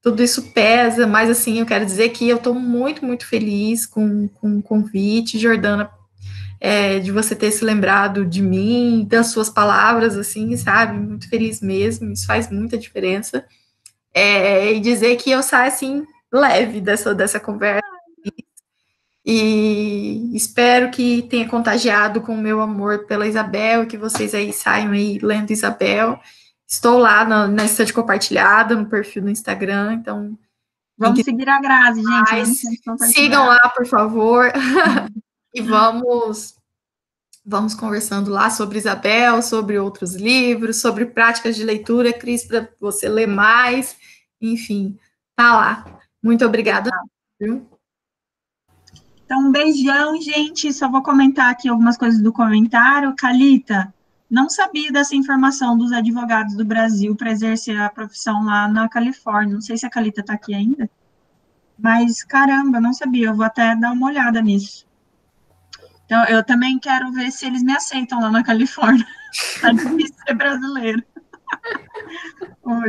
tudo isso pesa, mas assim, eu quero dizer que eu estou muito, muito feliz com o convite, Jordana, de você ter se lembrado de mim, das suas palavras, assim, sabe, muito feliz mesmo, isso faz muita diferença, e dizer que eu saio, assim, leve dessa conversa, e espero que tenha contagiado com o meu amor pela Isabel, que vocês aí saiam aí lendo Isabel. Estou lá na estante compartilhada, no perfil do Instagram, então... Vamos seguir a Grazi, gente. Sigam lá, por favor, e vamos conversando lá sobre Isabel, sobre outros livros, sobre práticas de leitura, Cris, para você ler mais, enfim, tá lá. Muito obrigada. Viu? Então, um beijão, gente. Só vou comentar aqui algumas coisas do comentário. Calita, não sabia dessa informação dos advogados do Brasil para exercer a profissão lá na Califórnia. Não sei se a Calita está aqui ainda, mas, caramba, não sabia. Eu vou até dar uma olhada nisso. Então, eu também quero ver se eles me aceitam lá na Califórnia. Tá difícil ser brasileiro.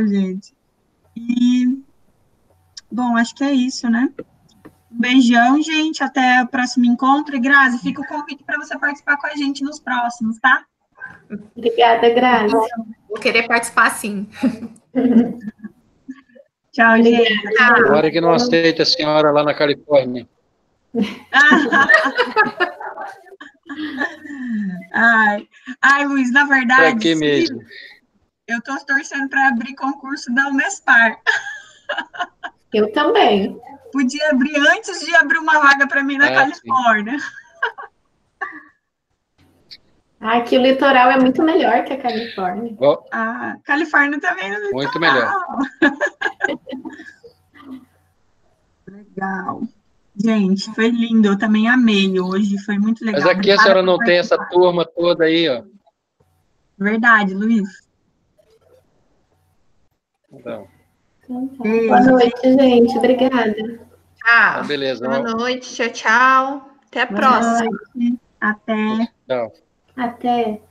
Gente. E, bom, acho que é isso, né? Um beijão, gente. Até o próximo encontro. E, Grazi, fica o convite para você participar com a gente nos próximos, tá? Obrigada, Grazi. Vou querer participar, sim. Tchau, gente. Agora que não aceita a senhora lá na Califórnia. Ai, Luiz, na verdade, Pra quê mesmo? Eu estou torcendo para abrir concurso da Unespar. Eu também. Podia abrir antes de abrir uma vaga para mim na Califórnia. Que o litoral é muito melhor que a Califórnia. A Califórnia também é muito melhor. Legal. Gente, foi lindo. Eu também amei hoje. Foi muito legal. Mas aqui a senhora não tem essa turma toda aí, ó. Verdade, Luiz. Então. Boa noite, gente. Obrigada. Então, beleza. Boa noite. Tchau, tchau. Até a próxima. Até. Tchau. Até.